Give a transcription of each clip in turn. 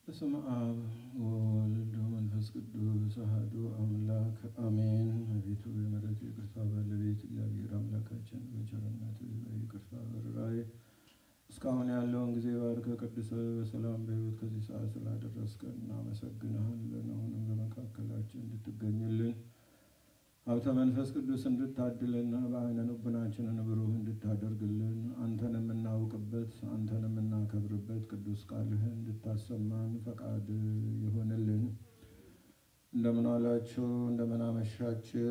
በስመ አብ ወወልድ ወመንፈስ ቅዱስ አሐዱ አምላክ አሜን። አቤቱ የምሕረት ይቅርታ ባለቤት እግዚአብሔር አምላካችን በቸርነት በይቅርታ በርኅራኄ እስካሁን ያለውን ጊዜ ባርከ ቅዱሰ በሰላም በሕይወት ከዚህ ሰዓት ስላደረስከን እናመሰግንሃለን። አሁንም በመካከላችን እንድትገኝልን ሀብተ መንፈስ ቅዱስ እንድታድልና በዓይነ ልቡናችንን ብሩህ እንድታደርግልን አንተን የምናውቅበት አንተን የምናከብርበት ቅዱስ ቃልህን እንድታሰማን ፈቃድ ይሆንልን። እንደምን ዋላችሁ? እንደምን አመሻችሁ?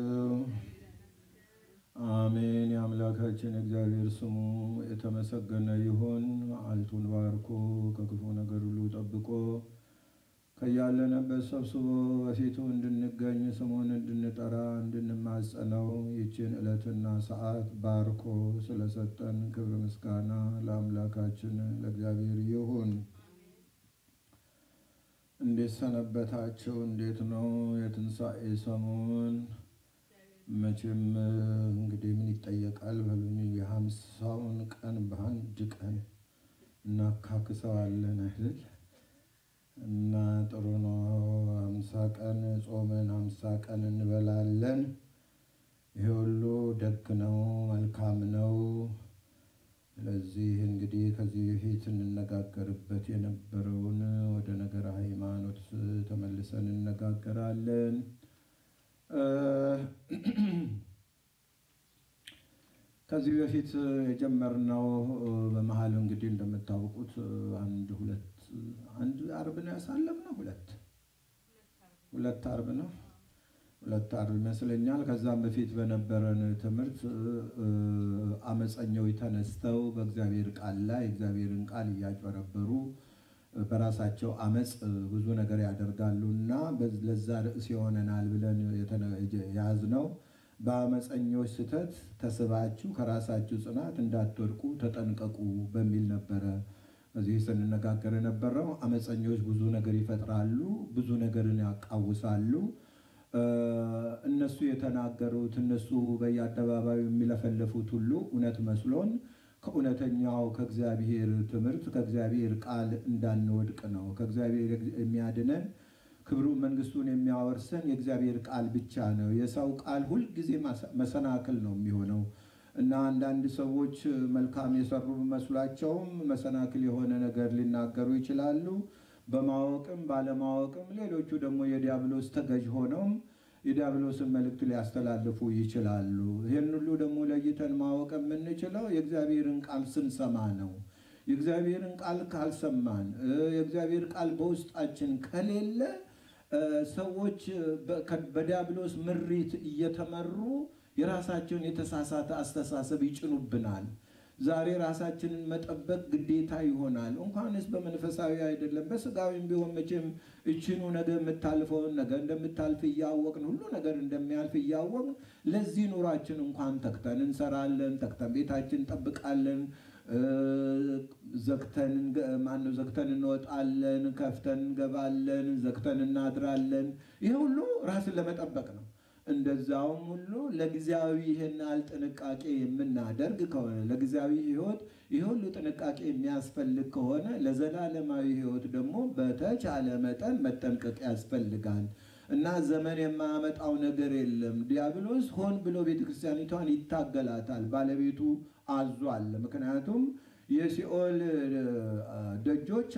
አሜን። የአምላካችን እግዚአብሔር ስሙ የተመሰገነ ይሁን። መዓልቱን ባርኮ ከክፉ ነገር ሁሉ ጠብቆ ከያለንበት ሰብስቦ በፊቱ እንድንገኝ ስሙን እንድንጠራ እንድንማጸነው ይህችን ዕለትና ሰዓት ባርኮ ስለሰጠን ክብር ምስጋና ለአምላካችን ለእግዚአብሔር ይሁን። እንዴት ሰነበታችሁ? እንዴት ነው የትንሣኤ ሰሞን? መቼም እንግዲህ ምን ይጠየቃል በሉኝ። የ50ውን ቀን በአንድ ቀን እናካክሰዋለን አይደል? እና ጥሩ ነው። 50 ቀን ጾመን 50 ቀን እንበላለን። ይሄ ሁሉ ደግ ነው፣ መልካም ነው። ስለዚህ እንግዲህ ከዚህ በፊት እንነጋገርበት የነበረውን ወደ ነገረ ሃይማኖት ተመልሰን እንነጋገራለን። ከዚህ በፊት የጀመርነው በመሃል እንግዲህ እንደምታውቁት አንድ ዓርብ ነው ያሳለፍነው። ሁለት ዓርብ ነው። ሁለት ዓርብ ይመስለኛል። ከዛም በፊት በነበረን ትምህርት አመፀኞች ተነስተው በእግዚአብሔር ቃል ላይ እግዚአብሔርን ቃል እያጭበረበሩ በራሳቸው አመፅ ብዙ ነገር ያደርጋሉና ለዛ ርዕስ ይሆነናል ብለን ያዝነው በአመፀኞች ስተት ተስባችሁ ከራሳችሁ ጽናት እንዳትወድቁ ተጠንቀቁ በሚል ነበረ። እዚህ ስንነጋገር የነበረው አመፀኞች ብዙ ነገር ይፈጥራሉ፣ ብዙ ነገርን ያቃውሳሉ። እነሱ የተናገሩት እነሱ በየአደባባዩ የሚለፈለፉት ሁሉ እውነት መስሎን ከእውነተኛው ከእግዚአብሔር ትምህርት ከእግዚአብሔር ቃል እንዳንወድቅ ነው። ከእግዚአብሔር የሚያድነን ክብሩ መንግስቱን የሚያወርሰን የእግዚአብሔር ቃል ብቻ ነው። የሰው ቃል ሁልጊዜ መሰናክል ነው የሚሆነው እና አንዳንድ ሰዎች መልካም የሰሩ መስሏቸውም መሰናክል የሆነ ነገር ሊናገሩ ይችላሉ፣ በማወቅም ባለማወቅም። ሌሎቹ ደግሞ የዲያብሎስ ተገዥ ሆነውም የዲያብሎስን መልእክት ሊያስተላልፉ ይችላሉ። ይህን ሁሉ ደግሞ ለይተን ማወቅ የምንችለው የእግዚአብሔርን ቃል ስንሰማ ነው። የእግዚአብሔርን ቃል ካልሰማን የእግዚአብሔር ቃል በውስጣችን ከሌለ ሰዎች በዲያብሎስ ምሪት እየተመሩ የራሳቸውን የተሳሳተ አስተሳሰብ ይጭኑብናል። ዛሬ ራሳችንን መጠበቅ ግዴታ ይሆናል። እንኳንስ በመንፈሳዊ አይደለም በስጋዊም ቢሆን መቼም እቺኑ ነገር የምታልፈውን ነገር እንደምታልፍ እያወቅን ሁሉ ነገር እንደሚያልፍ እያወቅን ለዚህ ኑራችን እንኳን ተክተን እንሰራለን፣ ተክተን ቤታችን እንጠብቃለን፣ ዘግተን እንወጣለን፣ ከፍተን እንገባለን፣ ዘግተን እናድራለን። ይሄ ሁሉ ራስን ለመጠበቅ ነው። እንደዛውም ሁሉ ለጊዜያዊ ይሄን ጥንቃቄ የምናደርግ ከሆነ ለጊዜያዊ ሕይወት ይሄ ሁሉ ጥንቃቄ የሚያስፈልግ ከሆነ ለዘላለማዊ ሕይወት ደግሞ በተቻለ መጠን መጠንቀቅ ያስፈልጋል። እና ዘመን የማያመጣው ነገር የለም። ዲያብሎስ ሆን ብሎ ቤተክርስቲያኒቷን ይታገላታል። ባለቤቱ አዟል። ምክንያቱም የሲኦል ደጆች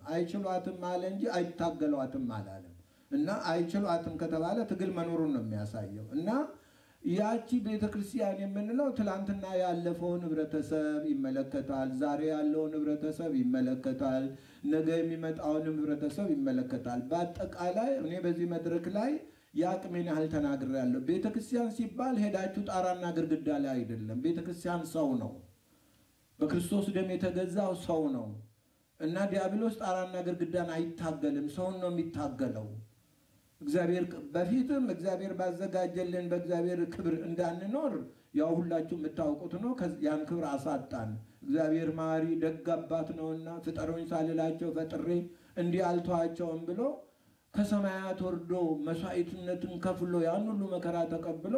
አይችሏትም አለ እንጂ አይታገሏትም አላለም። እና አይችሏትም ከተባለ ትግል መኖሩን ነው የሚያሳየው። እና ያቺ ቤተክርስቲያን የምንለው ትላንትና ያለፈውን ህብረተሰብ ይመለከታል፣ ዛሬ ያለውን ህብረተሰብ ይመለከታል፣ ነገ የሚመጣውን ህብረተሰብ ይመለከታል። በአጠቃላይ እኔ በዚህ መድረክ ላይ ያቅሜን ያህል ተናግሬያለሁ። ቤተክርስቲያን ሲባል ሄዳችሁ ጣራና ግድግዳ ላይ አይደለም። ቤተክርስቲያን ሰው ነው፣ በክርስቶስ ደም የተገዛው ሰው ነው። እና ዲያብሎስ ጣራና ግድግዳን አይታገልም፣ ሰውን ነው የሚታገለው። እግዚአብሔር በፊትም እግዚአብሔር ባዘጋጀልን በእግዚአብሔር ክብር እንዳንኖር ያው ሁላችሁ የምታውቁት ነው። ያን ክብር አሳጣን። እግዚአብሔር ማሪ ደግ አባት ነውና ፍጠሩኝ ሳልላቸው ፈጥሬ እንዲህ አልተዋቸውም ብሎ ከሰማያት ወርዶ መስዋዕትነትን ከፍሎ ያን ሁሉ መከራ ተቀብሎ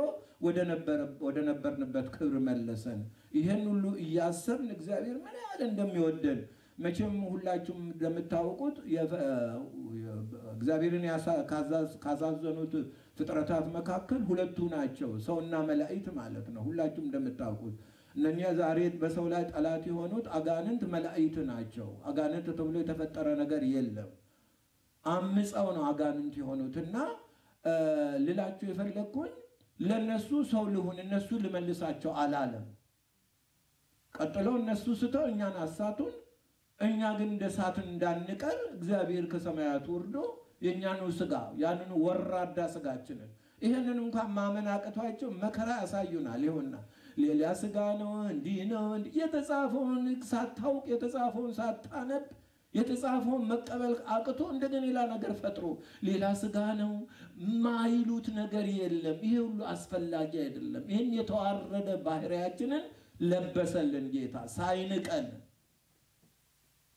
ወደ ነበርንበት ክብር መለሰን። ይሄን ሁሉ እያሰብን እግዚአብሔር ምን ያህል እንደሚወደን መቼም ሁላችሁም እንደምታውቁት እግዚአብሔርን ካዛዘኑት ፍጥረታት መካከል ሁለቱ ናቸው ሰውና መላእክት ማለት ነው ሁላችሁም እንደምታውቁት እነኛ ዛሬ በሰው ላይ ጠላት የሆኑት አጋንንት መላእክት ናቸው አጋንንት ተብሎ የተፈጠረ ነገር የለም አምፀው ነው አጋንንት የሆኑትና ልላችሁ የፈለኩኝ ለነሱ ሰው ልሁን እነሱ ልመልሳቸው አላለም ቀጥሎ እነሱ ስተው እኛን አሳቱን እኛ ግን እንደሳትን እንዳንቀር እግዚአብሔር ከሰማያት ወርዶ የኛኑ ስጋ ያንኑ ወራዳ ስጋችንን ይሄንን እንኳን ማመን አቅቷቸው መከራ ያሳዩናል ይሆና ሌላ ስጋ ነው እንዲ ነው የተጻፈውን ሳታውቅ የተጻፈውን ሳታነብ የተጻፈውን መቀበል አቅቶ እንደገና ሌላ ነገር ፈጥሮ ሌላ ስጋ ነው ማይሉት ነገር የለም ይሄ ሁሉ አስፈላጊ አይደለም ይሄን የተዋረደ ባህሪያችንን ለበሰልን ጌታ ሳይንቀን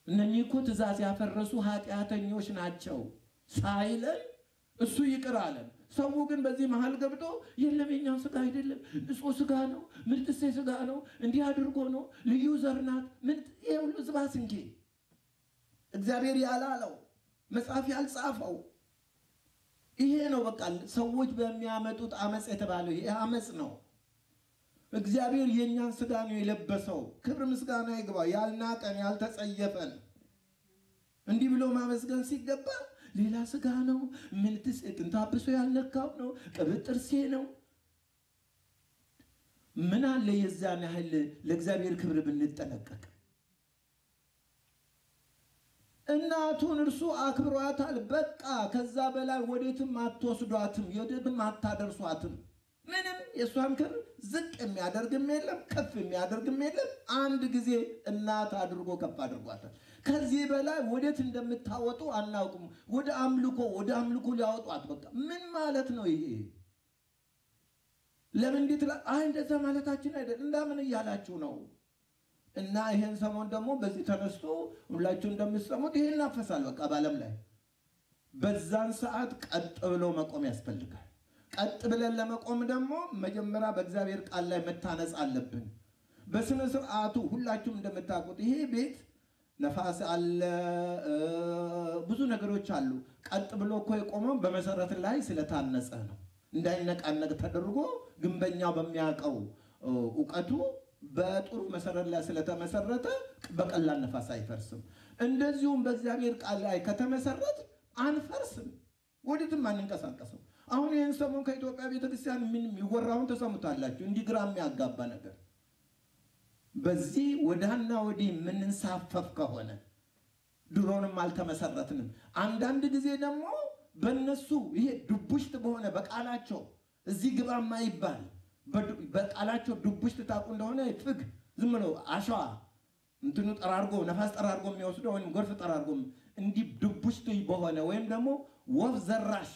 እነኚህ እኮ ትእዛዝ ያፈረሱ ኃጢአተኞች ናቸው ሳይለን እሱ ይቅር አለን ሰው ግን በዚህ መሃል ገብቶ የለም የኛው ስጋ አይደለም ንጹህ ስጋ ነው ምርጥሴ ስጋ ነው እንዲህ አድርጎ ነው ልዩ ዘርናት ምን ይሁሉ ዝባስ እንጂ እግዚአብሔር ያላለው መጽሐፍ ያልጻፈው ይሄ ነው በቃ ሰዎች በሚያመጡት አመጽ የተባለው ይሄ አመጽ ነው እግዚአብሔር የኛን ስጋ ነው የለበሰው ክብር ምስጋና ይግባ ያልናቀን ያልተጸየፈን እንዲህ ብሎ ማመስገን ሲገባ ሌላ ስጋ ነው ምን ተንታብሶ ያልነካው ነው ቅብጥርሴ ነው ምን አለ የዛን ያህል ለእግዚአብሔር ክብር ብንጠነቀቅ እናቱን እርሱ አክብሯታል በቃ ከዛ በላይ ወዴትም አትወስዷትም የደም አታደርሷትም ምንም የሷን ክብር ዝቅ የሚያደርግም የለም ከፍ የሚያደርግም የለም አንድ ጊዜ እናት አድርጎ ከፍ አድርጓታል ከዚህ በላይ ወዴት እንደምታወጡ አናውቅም ወደ አምልኮ ሊያወጧት በቃ ምን ማለት ነው ይሄ ለምን እንድትላ እንደዛ ማለታችን አይደል እንደምን ይያላችሁ ነው እና ይሄን ሰሞን ደግሞ በዚህ ተነስቶ ሁላችሁ እንደምትሰሙት ይሄን ናፈሳል በቃ ባለም ላይ በዛን ሰዓት ቀጥ ብሎ መቆም ያስፈልጋል ቀጥ ብለን ለመቆም ደግሞ መጀመሪያ በእግዚአብሔር ቃል ላይ መታነጽ አለብን በስነ ስርዓቱ ሁላችሁም እንደምታውቁት ይሄ ቤት ነፋስ አለ ብዙ ነገሮች አሉ ቀጥ ብሎ እኮ የቆመው በመሰረት ላይ ስለታነጸ ነው እንዳይነቃነቅ ተደርጎ ግንበኛው በሚያቀው ዕውቀቱ በጥሩ መሰረት ላይ ስለተመሰረተ በቀላል ነፋስ አይፈርስም እንደዚሁም በእግዚአብሔር ቃል ላይ ከተመሰረት አንፈርስም ወዴትም አንንቀሳቀስም አሁን ይሄን ሰሞን ከኢትዮጵያ ቤተክርስቲያን ምን ይወራውን ተሰምታላችሁ እንዲግራም ያጋባ ነገር በዚህ ወዳና ወዲ ምንንሳፈፍ ከሆነ ድሮንም አልተመሰረትንም አንዳንድ ጊዜ ደግሞ በእነሱ ይሄ ዱብሽት በሆነ በቃላቸው እዚህ ግባ ማይባል በቃላቸው ዱብሽት ታቁ እንደሆነ ፍግ ዝም ብሎ አሸዋ እንትኑ ጠራርጎ ነፋስ ጠራርጎ የሚወስደው ወይም ጎርፍ ጠራርጎ እንዲ ዱብሽት በሆነ ወይም ደግሞ ወፍ ዘራሽ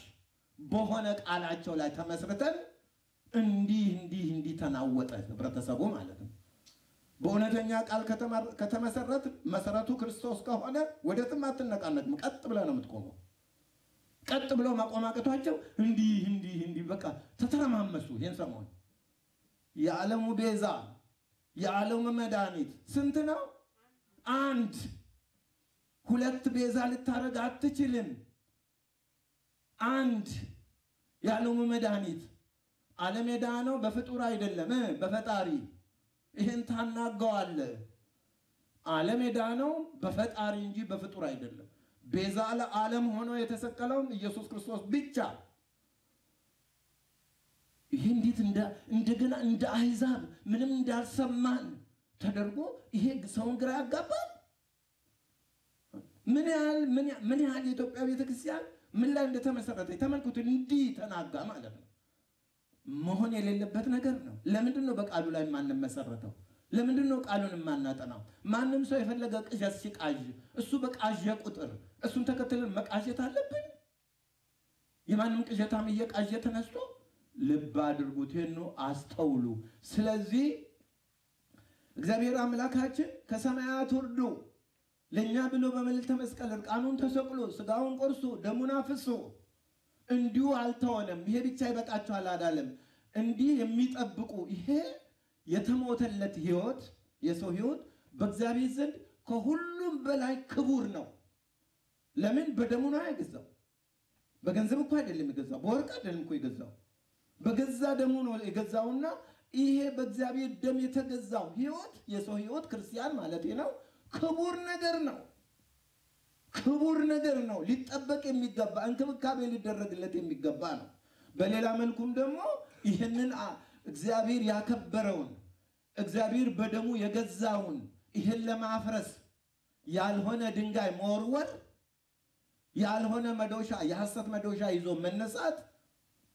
በሆነ ቃላቸው ላይ ተመስርተን እንዲ ተናወጠ ህብረተሰቡ ማለት ነው በእውነተኛ ቃል ከተመሰረት መሰረቱ ክርስቶስ ከሆነ ወደትም አትነቃነቅም ቀጥ ብለህ ነው የምትቆመው ቀጥ ብሎ ማቆማቀቷቸው እንዲ በቃ ተተረማመሱ ይሄን ሰሞን የዓለሙ ቤዛ የዓለሙ መድኃኒት ስንት ነው አንድ ሁለት ቤዛ ልታረግ አትችልም አንድ የዓለሙ መድኃኒት ዓለም የዳነው በፍጡር አይደለም በፈጣሪ ይሄን ታናጋዋለ ዓለም የዳነው በፈጣሪ እንጂ በፍጡር አይደለም ቤዛ ለዓለም ሆኖ የተሰቀለው ኢየሱስ ክርስቶስ ብቻ ይሄ እንዴት እንደገና እንደ አሕዛብ ምንም እንዳልሰማን ተደርጎ ይሄ ሰውን ግራ ያጋባል ምን ያህል የኢትዮጵያ ቤተክርስቲያን ምን ላይ እንደተመሰረተ ተመልኩት እንዲ ተናጋ ማለት ነው መሆን የሌለበት ነገር ነው ለምንድን ነው በቃሉ ላይ ማን መሰረተው ለምንድን ነው ቃሉን ማናጠናው ማንንም ሰው የፈለገ ቅዠት ሲቃዥ እሱ በቃዥ ቁጥር እሱን ተከትለን መቃዠት አለብን የማንም ቅዠታም እየቃዠ ተነስቶ ልብ አድርጉት ነው አስተውሉ ስለዚህ እግዚአብሔር አምላካችን ከሰማያት ወርዶ ለኛ ብሎ በመልዕልተ መስቀል ርቃኑን ተሰቅሎ ስጋውን ቆርሶ ደሙን አፍሶ እንዲሁ አልተወለም ይሄ ብቻ ይበቃቸዋል አዳለም እንዲህ የሚጠብቁ ይሄ የተሞተለት ህይወት የሰው ህይወት በእግዚአብሔር ዘንድ ከሁሉም በላይ ክቡር ነው። ለምን? በደሙ ነው የገዛው። በገንዘብ እኮ አይደለም የገዛው፣ በወርቅ አይደለም እኮ የገዛው፣ በገዛ ደሙ ነው የገዛውና ይሄ በእግዚአብሔር ደም የተገዛው ሕይወት የሰው ሕይወት ክርስቲያን ማለት ነው ክቡር ነገር ነው። ክቡር ነገር ነው። ሊጠበቅ የሚገባ እንክብካቤ ሊደረግለት የሚገባ ነው። በሌላ መልኩም ደግሞ ይሄንን እግዚአብሔር ያከበረውን እግዚአብሔር በደሙ የገዛውን ይሄን ለማፍረስ ያልሆነ ድንጋይ መወርወር ያልሆነ መዶሻ የሐሰት መዶሻ ይዞ መነሳት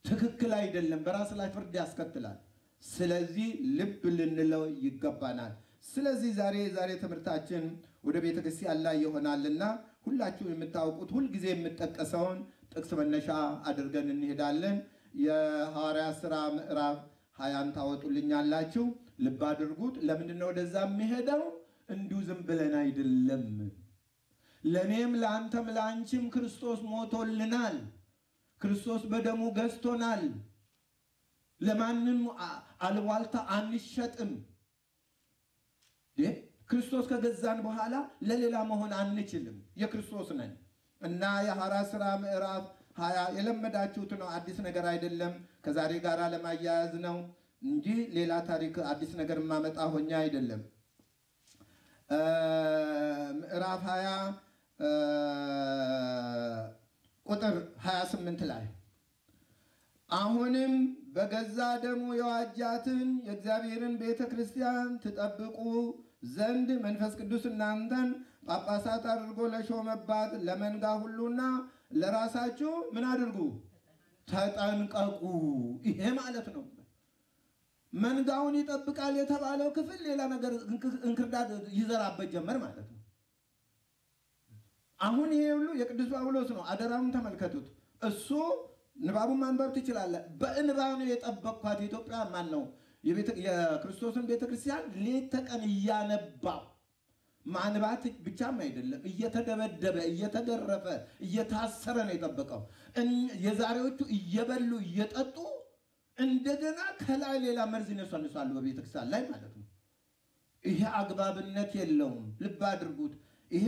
ትክክል አይደለም፣ በራስ ላይ ፍርድ ያስከትላል። ስለዚህ ልብ ልንለው ይገባናል። ስለዚህ ዛሬ ትምህርታችን ወደ ቤተክርስቲያን ላይ ይሆናልና ሁላችሁ የምታውቁት ሁሉ ጊዜ የምትጠቀሰውን ጥቅስ መነሻ አድርገን እንሄዳለን። የሐዋርያት ሥራ ምዕራፍ 20 ታወጡልኛላችሁ። ልብ አድርጉት። ለምንድን ነው ወደዛ የሚሄደው? እንዲሁ ዝም ብለን አይደለም። ለኔም ለአንተም ለአንቺም ክርስቶስ ሞቶልናል። ክርስቶስ በደሙ ገዝቶናል። ለማንም አልዋልታ አንሸጥም። ክርስቶስ ከገዛን በኋላ ለሌላ መሆን አንችልም። የክርስቶስ ነን እና የሐዋርያት ሥራ ምዕራፍ 20 የለመዳችሁት ነው፣ አዲስ ነገር አይደለም። ከዛሬ ጋር ለማያያዝ ነው እንጂ ሌላ ታሪክ አዲስ ነገር ማመጣ ሆኛ አይደለም። ምዕራፍ 20 ቁጥር 28 ላይ አሁንም በገዛ ደሙ የዋጃትን የእግዚአብሔርን ቤተክርስቲያን ትጠብቁ ዘንድ መንፈስ ቅዱስ እናንተን ጳጳሳት አድርጎ ለሾመባት ለመንጋ ሁሉና ለራሳችሁ ምን አድርጉ? ተጠንቀቁ። ይሄ ማለት ነው መንጋውን ይጠብቃል የተባለው ክፍል ሌላ ነገር እንክርዳድ ይዘራበት ጀመር ማለት ነው። አሁን ይሄ ሁሉ የቅዱስ ጳውሎስ ነው። አደራውን ተመልከቱት። እሱ ንባቡን ማንበብ ትችላለህ። በእንባ ነው የጠበቅኳት ኢትዮጵያ ማን ነው የክርስቶስን ቤተክርስቲያን ሌት ተቀን እያነባው ማንባት ብቻም አይደለም፣ እየተደበደበ እየተገረፈ እየታሰረ ነው የጠበቀው። የዛሬዎቹ እየበሉ እየጠጡ እንደገና ከላይ ሌላ መርዝ ይነሳሉ በቤተክርስቲያን ላይ ማለት ነው። ይሄ አግባብነት የለውም። ልብ አድርጉት። ይሄ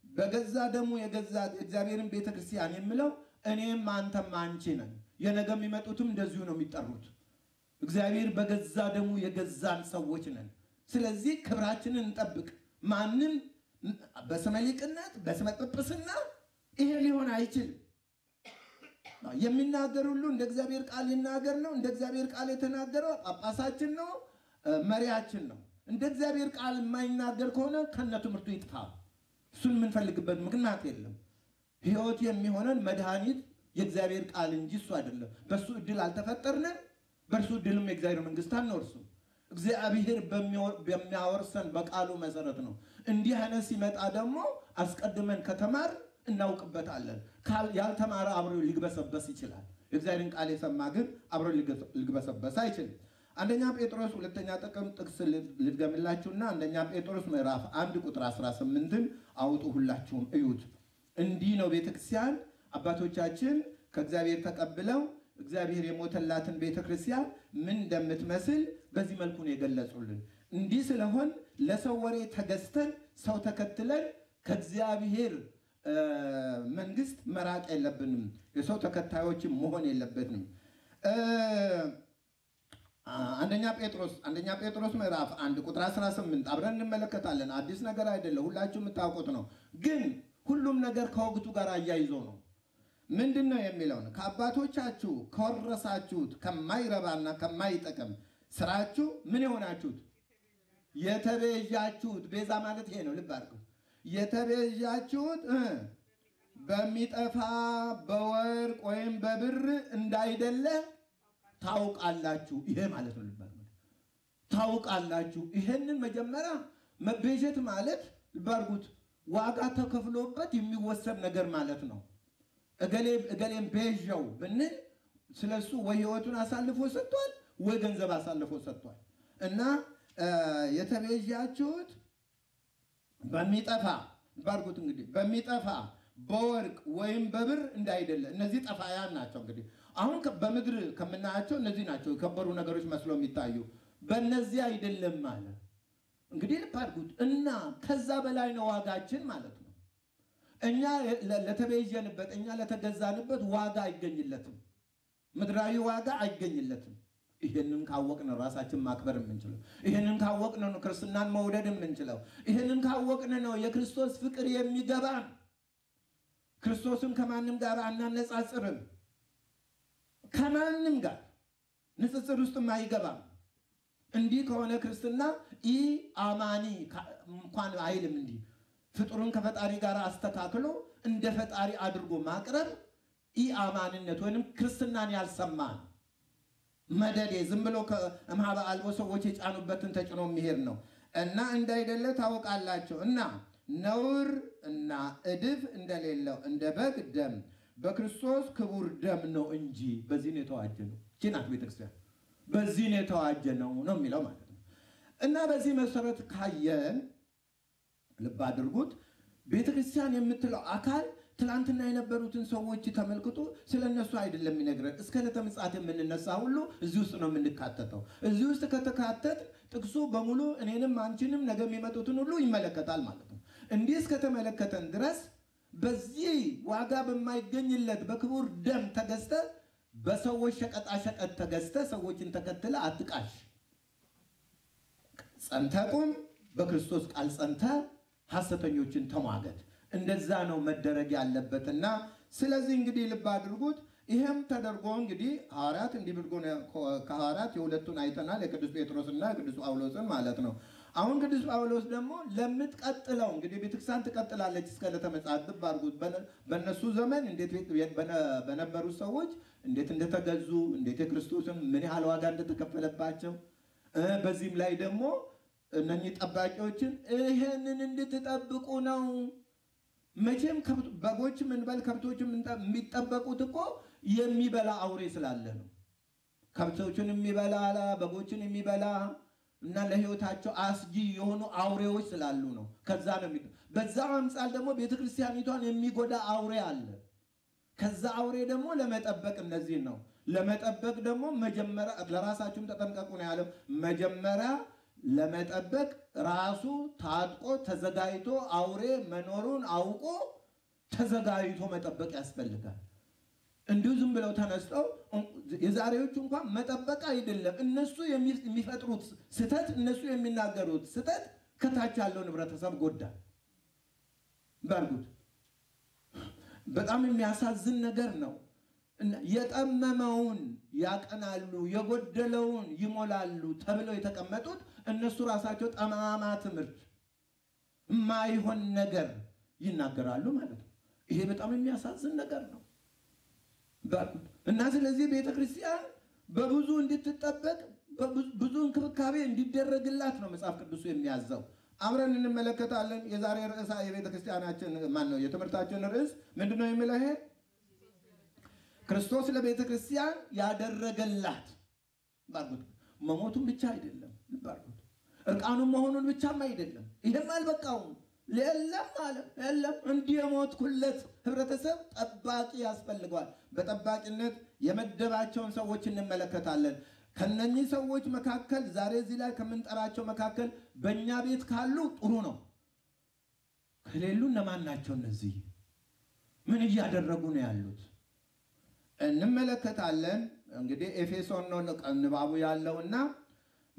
በገዛ ደሙ የገዛ እግዚአብሔርን ቤተክርስቲያን የሚለው እኔም አንተም አንቺ ነን። የነገ የሚመጡትም እንደዚሁ ነው የሚጠሩት። እግዚአብሔር በገዛ ደሙ የገዛን ሰዎች ነን። ስለዚህ ክብራችንን እንጠብቅ። ማንም በስመ ሊቅነት በስመ ጵጵስና ይሄ ሊሆን አይችልም። የሚናገር ሁሉ እንደ እግዚአብሔር ቃል ይናገር ነው። እንደ እግዚአብሔር ቃል የተናገረው ጳጳሳችን ነው፣ መሪያችን ነው። እንደ እግዚአብሔር ቃል የማይናገር ከሆነ ከነ ትምህርቱ ይጥፋ። እሱን የምንፈልግበት ምክንያት የለም። ሕይወት የሚሆነን መድኃኒት የእግዚአብሔር ቃል እንጂ እሱ አይደለም። በሱ እድል አልተፈጠርንም፣ በእርሱ እድልም የእግዚአብሔር መንግስት አንወርስም። እግዚአብሔር በሚያወርሰን በቃሉ መሰረት ነው። እንዲህ አይነት ሲመጣ ደግሞ አስቀድመን ከተማር እናውቅበታለን። ያልተማረ አብሮ ሊግበሰበስ ይችላል። የእግዚአብሔርን ቃል የሰማ ግን አብሮ ሊግበሰበስ አይችልም። አንደኛ ጴጥሮስ ሁለተኛ ጥቅስ ልድገምላችሁና አንደኛ ጴጥሮስ ምዕራፍ 1 ቁጥር 18ን አውጡ፣ ሁላችሁም እዩት። እንዲህ ነው ቤተክርስቲያን አባቶቻችን ከእግዚአብሔር ተቀብለው እግዚአብሔር የሞተላትን ቤተክርስቲያን ምን እንደምትመስል በዚህ መልኩ ነው የገለጹልን። እንዲህ ስለሆን ለሰው ወሬ ተገዝተን ሰው ተከትለን ከእግዚአብሔር መንግስት መራቅ የለብንም። የሰው ተከታዮች መሆን የለብንም። አንደኛ ጴጥሮስ ምዕራፍ 1 ቁጥር 18 አብረን እንመለከታለን። አዲስ ነገር አይደለም፣ ሁላችሁም የምታውቁት ነው። ግን ሁሉም ነገር ከወቅቱ ጋር አያይዞ ነው። ምንድነው የሚለው? ከአባቶቻችሁ ከወረሳችሁት ከማይረባና ከማይጠቅም ስራችሁ ምን የሆናችሁት? የተቤዣችሁት። ቤዛ ማለት ይሄ ነው። ልብ አድርጉ። የተቤዣችሁት በሚጠፋ በወርቅ ወይም በብር እንዳይደለ ታውቃላችሁ። ይሄ ማለት ነው። ልብ አድርጉ። ታውቃላችሁ። ይሄንን መጀመሪያ መቤዠት ማለት ልብ አድርጉት፣ ዋጋ ተከፍሎበት የሚወሰድ ነገር ማለት ነው። እገሌም ቤዣው ብንል ስለሱ ወይ ህይወቱን አሳልፎ ሰጥቷል ወይ ገንዘብ አሳልፎ ሰጥቷል። እና የተቤዣችሁት በሚጠፋ ባርኩት። እንግዲህ በሚጠፋ በወርቅ ወይም በብር እንዳይደለ። እነዚህ ጠፋያን ናቸው። እንግዲህ አሁን በምድር ከምናያቸው እነዚህ ናቸው የከበሩ ነገሮች መስለው የሚታዩ። በእነዚህ አይደለም ማለት እንግዲህ ልባርጉት እና ከዛ በላይ ነው ዋጋችን ማለት ነው እኛ ለተበየንበት እኛ ለተገዛንበት ዋጋ አይገኝለትም ምድራዊ ዋጋ አይገኝለትም ይሄንን ካወቅን ራሳችን ማክበር የምንችለው ይሄንን ካወቅን ነው ክርስትናን መውደድ የምንችለው ይሄንን ካወቅን ነው የክርስቶስ ፍቅር የሚገባን ክርስቶስን ከማንም ጋር አናነጻጽርም ከማንም ጋር ንጽጽር ውስጥ ማይገባም እንዲህ ከሆነ ክርስትና አማኒ እንኳን አይልም እንዲህ ፍጡሩን ከፈጣሪ ጋር አስተካክሎ እንደ ፈጣሪ አድርጎ ማቅረብ አማንነት ወይንም ክርስትናን ያልሰማን መደዴ ዝም ብሎ ከማባ አልቦ ሰዎች የጫኑበትን ተጭኖ የሚሄድ ነው እና እንዳይደለ ታውቃላችሁ እና ነውር እና እድፍ እንደሌለው እንደ በግ ደም በክርስቶስ ክቡር ደም ነው እንጂ በዚህ ነው የተዋጀነው ጂናት ቤተክርስቲያን በዚህ ነው የተዋጀነው ነው የሚለው ማለት ነው እና በዚህ መሰረት ካየን ልብ አድርጉት ቤተክርስቲያን የምትለው አካል ትላንትና የነበሩትን ሰዎች ተመልክቶ ስለነሱ አይደለም ይነግረን እስከ ለተምጻት የምንነሳ ሁሉ እዚህ ውስጥ ነው የምንካተተው እዚህ ውስጥ ከተካተት ጥቅሱ በሙሉ እኔንም አንቺንም ነገ የሚመጡትን ሁሉ ይመለከታል ማለት ነው እንዲህ እስከ ተመለከተን ድረስ በዚህ ዋጋ በማይገኝለት በክቡር ደም ተገዝተ በሰዎች ሸቀጣ ተገዝተ ሰዎችን ተከትለ አትቃሽ ጸንተቁም በክርስቶስ ቃል ጸንተ ሐሰተኞችን ተሟገት እንደዛ ነው መደረግ ያለበትና ስለዚህ እንግዲህ ልብ አድርጉት ይሄም ተደርጎ እንግዲህ ሐዋርያት እንዲብርጎ ከሐዋርያት የሁለቱን አይተናል የቅዱስ ጴጥሮስና የቅዱስ ጳውሎስን ማለት ነው አሁን ቅዱስ ጳውሎስ ደግሞ ለምትቀጥለው እንግዲህ ቤተክርስቲያን ትቀጥላለች እስከ ለተመጻት ልብ አድርጉት በእነሱ ዘመን እንዴት በነበሩ ሰዎች እንዴት እንደተገዙ እንዴት የክርስቶስን ምን ያህል ዋጋ እንደተከፈለባቸው በዚህም ላይ ደግሞ እነኚህ ጠባቂዎችን ይሄንን እንድትጠብቁ ነው መቼም በጎች ምን ባል ከብቶች የሚጠበቁት እኮ የሚበላ አውሬ ስላለ ነው ከብቶችን የሚበላ በጎችን የሚበላ እና ለህይወታቸው አስጊ የሆኑ አውሬዎች ስላሉ ነው ከዛ ነው በዛው አምሳል ደግሞ ቤተክርስቲያኒቷን የሚጎዳ አውሬ አለ ከዛ አውሬ ደግሞ ለመጠበቅ እነዚህ ነው ለመጠበቅ ደግሞ መጀመሪያ ለራሳችሁም ተጠንቀቁ ነው ያለው መጀመሪያ ለመጠበቅ ራሱ ታጥቆ ተዘጋጅቶ አውሬ መኖሩን አውቆ ተዘጋጅቶ መጠበቅ ያስፈልጋል እንዲሁ ዝም ብለው ተነስተው የዛሬዎቹ እንኳን መጠበቅ አይደለም እነሱ የሚፈጥሩት ስተት እነሱ የሚናገሩት ስተት ከታች ያለው ንብረተሰብ ጎዳ ባርጉት በጣም የሚያሳዝን ነገር ነው የጠመመውን ያቀናሉ የጎደለውን ይሞላሉ ተብለው የተቀመጡት እነሱ ራሳቸው ጠማማ ትምርት ማይሆን ነገር ይናገራሉ ማለት ነው ይሄ በጣም የሚያሳዝን ነገር ነው እና ስለዚህ ቤተክርስቲያን በብዙ እንድትጠበቅ በብዙ እንክብካቤ እንዲደረግላት ነው መጽሐፍ ቅዱስ የሚያዘው አብረን እንመለከታለን የዛሬ ርዕሰ የቤተክርስቲያናችን ማን ነው የትምህርታችን ርዕስ ምንድነው የሚለው ይሄ ክርስቶስ ለቤተክርስቲያን ያደረገላት ባርኩት መሞቱን ብቻ አይደለም ባርኩት እርቃኑን መሆኑን ብቻም አይደለም ይሄም አልበቃው ለለም ማለት ለለም እንዲሞትኩለት ህብረተሰብ ጠባቂ ያስፈልጋል በጠባቂነት የመደባቸውን ሰዎች እንመለከታለን ከነኚህ ሰዎች መካከል ዛሬ እዚህ ላይ ከመንጠራቸው መካከል በእኛ ቤት ካሉ ጥሩ ነው ከሌሉ እነማን ናቸው እነዚህ ምን እያደረጉ ነው ያሉት እንመለከታለን እንግዲህ ኤፌሶን ነው ንባቡ ያለውና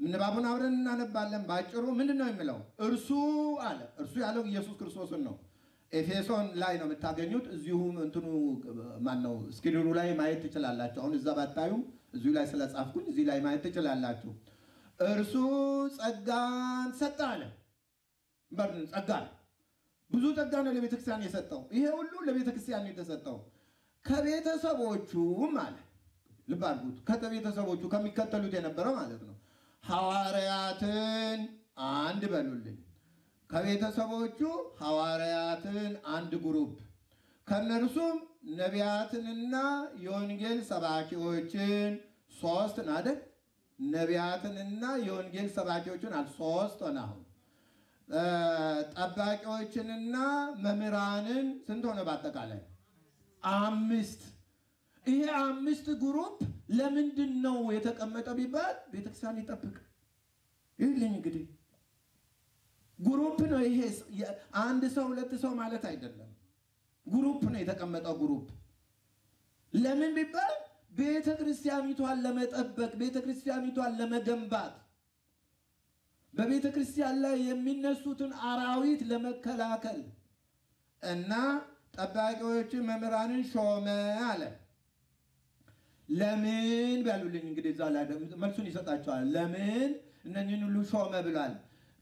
ንባቡን አብረን እናነባለን ባጭሩ ምንድነው የሚለው እርሱ አለ እርሱ ያለው ኢየሱስ ክርስቶስን ነው ኤፌሶን ላይ ነው የምታገኙት እዚሁ እንትኑ ማን ነው ስክሪኑ ላይ ማየት ትችላላችሁ አሁን እዛ ባታዩም እዚሁ ላይ ስለጻፍኩኝ እዚህ ላይ ማየት ትችላላችሁ እርሱ ጸጋን ሰጣለ በርን ጸጋን ብዙ ጸጋ ነው ለቤተክርስቲያን የሰጠው ይሄ ሁሉ ለቤተክርስቲያን የተሰጠው ከቤተሰቦቹ ማለት ልባርጉት ከቤተሰቦቹ ከሚከተሉት የነበረው ማለት ነው ሐዋርያትን አንድ በሉልኝ ከቤተሰቦቹ ሐዋርያትን አንድ ግሩፕ ከነርሱም ነቢያትንና የወንጌል ሰባኪዎችን ሶስት ናደግ ነቢያትንና የወንጌል ሰባኪዎችን ሶስት ነው ጠባቂዎችንና መምህራንን ስንት ሆነ በአጠቃላይ አምስት ይሄ አምስት ግሩፕ ለምንድነው የተቀመጠው ቢባል ቤተክርስቲያን ይጠብቅ ይልኝ እንግዲህ ግሩፕ ነው ይሄ አንድ ሰው ሁለት ሰው ማለት አይደለም ግሩፕ ነው የተቀመጠው ግሩፕ ለምን ቢባል ቤተክርስቲያኒቷን ለመጠበቅ ቤተክርስቲያኒቷን ለመገንባት በቤተክርስቲያን ላይ የሚነሱትን አራዊት ለመከላከል እና ጠባቂዎች መምህራንን ሾመ አለ ለምን ባሉልኝ እንግዲህ ዛላ መልሱን ይሰጣቸዋል ለምን እነኚህን ሁሉ ሾመ ብሏል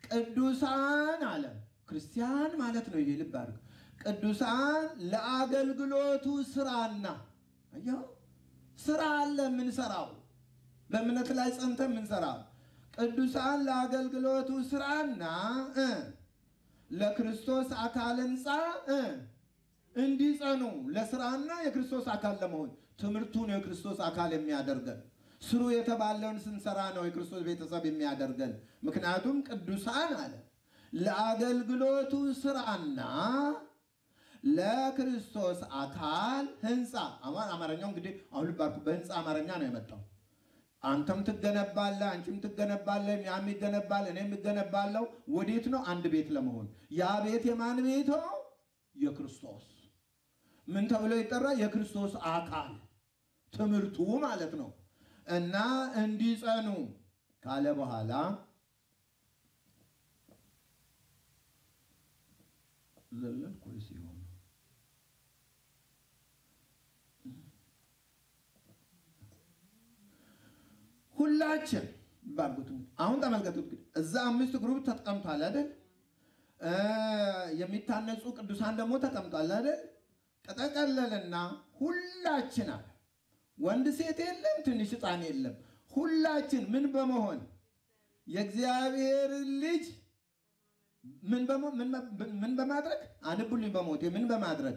ቅዱሳን አለ ክርስቲያን ማለት ነው ይሄ ልብ አድርግ ቅዱሳን ለአገልግሎቱ ስራና አየው ስራ አለ ምን ሰራው በእምነት ላይ ጸንተን ምን ሰራው ቅዱሳን ለአገልግሎቱ ስራና ለክርስቶስ አካል ሕንጻ እንዲጸኑ ለስራና የክርስቶስ አካል ለመሆን ትምህርቱን የክርስቶስ አካል የሚያደርገን ስሩ የተባለውን ስንሰራ ነው የክርስቶስ ቤተሰብ የሚያደርገን ምክንያቱም ቅዱሳን አለ ለአገልግሎቱ ስራና ለክርስቶስ አካል ሕንጻ አማርኛው እንግዲህ አሁን ልባርኩ በሕንጻ አማርኛ ነው የመጣው አንተም ትገነባለህ አንቺም ትገነባለህ ያም ይገነባል እኔም እገነባለሁ ወዴት ነው አንድ ቤት ለመሆን ያ ቤት የማን ቤት ነው የክርስቶስ ምን ተብሎ ይጠራ የክርስቶስ አካል ትምህርቱ ማለት ነው እና እንዲጸኑ ካለ በኋላ ዘለል ኮይስ ይሆን ሁላችን ባርጉት አሁን ተመልከቱት እዛ አምስት ግሩፕ ተጠቀምቷል አይደል የሚታነጹ ቅዱሳን ደግሞ ተቀምጧል አይደል ተጠቀለለና ሁላችን አለ ወንድ ሴት የለም ትንሽ ሕፃን የለም ሁላችን ምን በመሆን የእግዚአብሔር ልጅ ምን በማድረግ አንብሉኝ በሞት ምን በማድረግ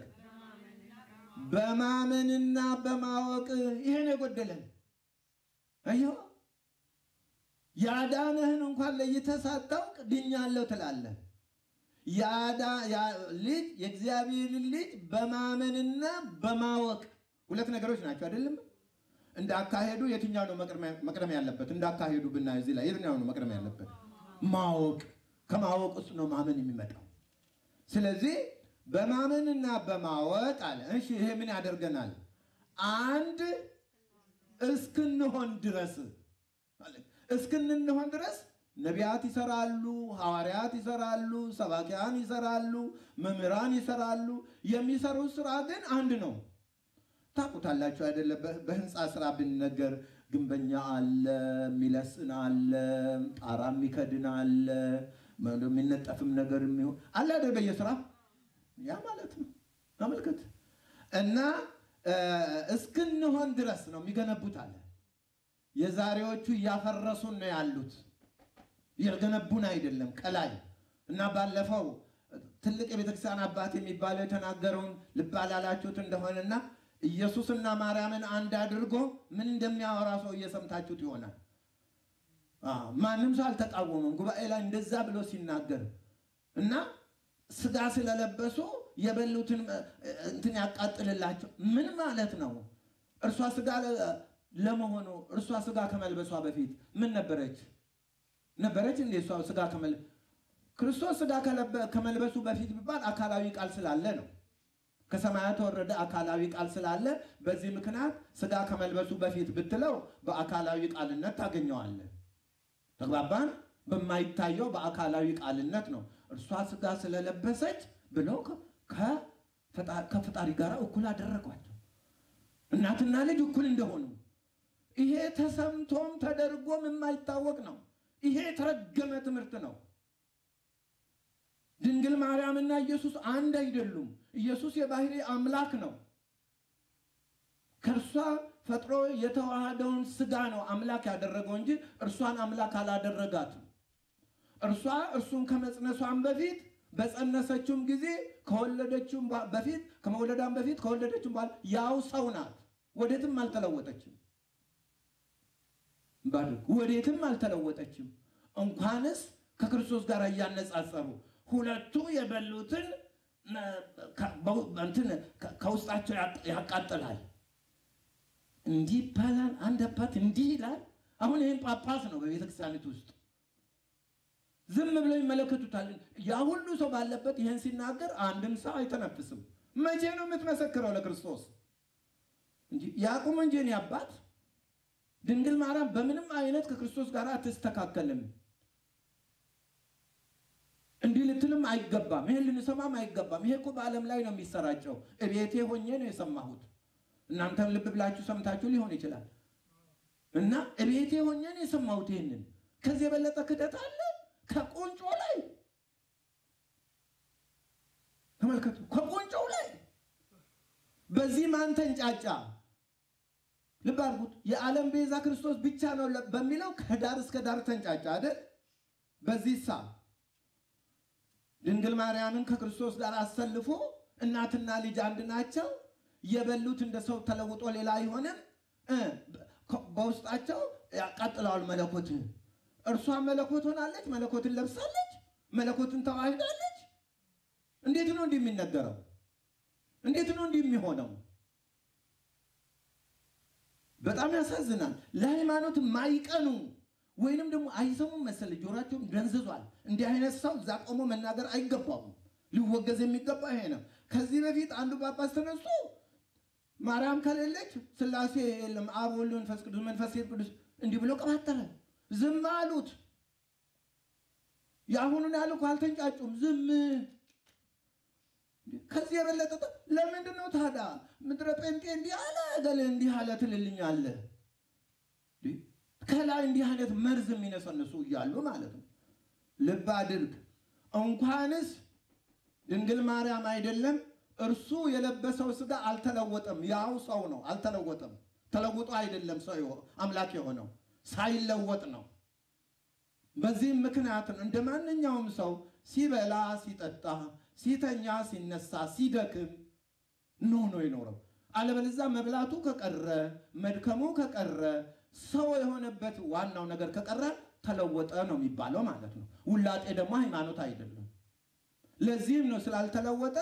በማመንና በማወቅ ይሄን የጎደለን አዮ ያዳነህን እንኳን ለይተሳጣው ድኛለሁ ትላለህ ያ ልጅ የእግዚአብሔር ልጅ በማመንና በማወቅ ሁለት ነገሮች ናቸው አይደለም እንዳካሄዱ የትኛው ነው መቅደም ያለበት እንዳካሄዱ ብናይ እዚህ ላይ የትኛው ነው መቅደም ያለበት ማወቅ ከማወቅ ውስጥ ነው ማመን የሚመጣው ስለዚህ በማመንና በማወቅ አለ እሺ ይሄ ምን ያደርገናል አንድ እስክንሆን ድረስ ነቢያት ይሰራሉ ሐዋርያት ይሰራሉ ሰባኪያን ይሰራሉ መምህራን ይሰራሉ የሚሰሩት ስራ ግን አንድ ነው ታቁታላችሁ አይደለ በህንጻ ስራ ብንነገር ግንበኛ አለ ሚለስና አለ ጣራም ይከድና አለ የሚነጠፍም ነገር የሚሆን አለ አይደል በየስራ ያ ማለት ነው አመልከት እና እስክንሆን ድረስ ነው የሚገነቡት አለ የዛሬዎቹ ያፈረሱን ነው ያሉት የገነቡን አይደለም ቀላይ እና ባለፈው ትልቅ የቤተክርስቲያን አባት የሚባለው የተናገረውን ልባላላችሁት እንደሆነና ኢየሱስና ማርያምን አንድ አድርጎ ምን እንደሚያወራ ሰው እየሰምታችሁት ይሆናል ማንም ሰው አልተቃወመም ጉባኤ ላይ እንደዛ ብሎ ሲናገር እና ስጋ ስለለበሱ የበሉትን እንትን ያቃጥልላቸው ምን ማለት ነው እርሷ ስጋ ለመሆኑ እርሷ ስጋ ከመልበሷ በፊት ምን ነበረች እንዴ እሷ ስጋ ክርስቶስ ስጋ ከመልበሱ በፊት ቢባል አካላዊ ቃል ስላለ ነው ከሰማያት ወረደ አካላዊ ቃል ስላለ በዚህ ምክንያት ስጋ ከመልበሱ በፊት ብትለው በአካላዊ ቃልነት ታገኘዋለህ ተግባባን በማይታየው በአካላዊ ቃልነት ነው እርሷ ስጋ ስለለበሰች ብለው ከፈጣሪ ጋር እኩል አደረጓቸው እናትና ልጅ እኩል እንደሆኑ ይሄ ተሰምቶም ተደርጎም የማይታወቅ ነው ይሄ ተረገመ ትምህርት ነው ድንግል ማርያምና ኢየሱስ አንድ አይደሉም ኢየሱስ የባህሪ አምላክ ነው ከርሷ ፈጥሮ የተዋሃደውን ስጋ ነው አምላክ ያደረገው እንጂ እርሷን አምላክ አላደረጋትም እርሱን ከመጽነሷን በፊት በጸነሰችም ጊዜ ከወለደችም በፊት ከመወለዳም በፊት ከወለደችም በኋላ ያው ሰው ናት ወዴትም አልተለወጠችም እንኳንስ ከክርስቶስ ጋር ያነጻጸሩ ሁለቱ የበሉትን ከውስጣቸው ያቃጥላል እንዲህ ባላን አንድ አባት እንዲህ ይላል አሁን ይሄን ጳጳስ ነው በቤተክርስቲያኒቱ ውስጥ ዝም ብለው ይመለከቱታል። ያ ሁሉ ሰው ባለበት ይሄን ሲናገር አንድም ሰው አይተነፍስም። መቼ ነው የምትመሰክረው ለክርስቶስ? እንጂ ያቁም እንጂ እኔ አባት ድንግል ማርያም በምንም አይነት ከክርስቶስ ጋር አትስተካከልም እንዲህ ልትልም አይገባም። ይሄን ልንሰማም አይገባም። ይሄ እኮ በዓለም ላይ ነው የሚሰራጨው። እቤቴ ሆኜ ነው የሰማሁት። እናንተም ልብ ብላችሁ ሰምታችሁ ሊሆን ይችላል። እና እቤቴ ሆኜ ነው የሰማሁት። ይሄንን ከዚህ የበለጠ ክደት አለ? ከቆንጮ ላይ ተመልከቱ፣ ከቆንጮ ላይ በዚህ ማን ተንጫጫ? ልብ አድርጉት። የዓለም ቤዛ ክርስቶስ ብቻ ነው በሚለው ከዳር እስከ ዳር ተንጫጫ አይደል? በዚህ ድንግል ማርያምን ከክርስቶስ ጋር አሰልፎ እናትና ልጅ አንድ ናቸው። የበሉት እንደ ሰው ተለውጦ ሌላ አይሆንም። በውስጣቸው ያቃጥላል መለኮት። እርሷ መለኮት ሆናለች፣ መለኮትን ለብሳለች፣ መለኮትን ተዋህዳለች። እንዴት ነው እንዲህ የሚነገረው? እንዴት ነው እንዲህ የሚሆነው? በጣም ያሳዝናል። ለሃይማኖት ማይቀኑ ወይንም ደግሞ አይሰሙም መሰለ፣ ጆሮአቸው ደንዝዟል። እንዲህ አይነት ሰው እዛ ቆሞ መናገር አይገባውም። ሊወገዝ የሚገባ ይሄ ነው። ከዚህ በፊት አንዱ ጳጳስ ተነስቶ ማርያም ከሌለች ሥላሴ የለም፣ አብ ወልድ መንፈስ ቅዱስ መንፈስ ቅዱስ እንዲህ ብሎ ቀባጠረ። ዝም አሉት። ያሁኑን ያሉ አልተንጫጩም፣ ዝም። ከዚህ የበለጠ ለምንድን ነው ታዲያ ምድረ ጴንጤ እንዲህ አለ ገለ እንዲህ አለ ትልልኛለህ? ከላይ እንዲህ አይነት መርዝ የሚነሰንሱ እያሉ ማለት ነው። ልብ አድርግ። እንኳንስ ድንግል ማርያም አይደለም እርሱ የለበሰው ሥጋ አልተለወጠም። ያው ሰው ነው፣ አልተለወጠም። ተለውጦ አይደለም ሰው አምላክ የሆነው፣ ሳይለወጥ ነው። በዚህም ምክንያት እንደማንኛውም ሰው ሲበላ ሲጠጣ ሲተኛ ሲነሳ ሲደክም ነው የኖረው። አለበለዚያ መብላቱ ከቀረ መድከሙ ከቀረ ሰው የሆነበት ዋናው ነገር ከቀረ ተለወጠ ነው የሚባለው ማለት ነው። ውላጤ ደግሞ ሃይማኖት አይደለም። ለዚህም ነው ስላልተለወጠ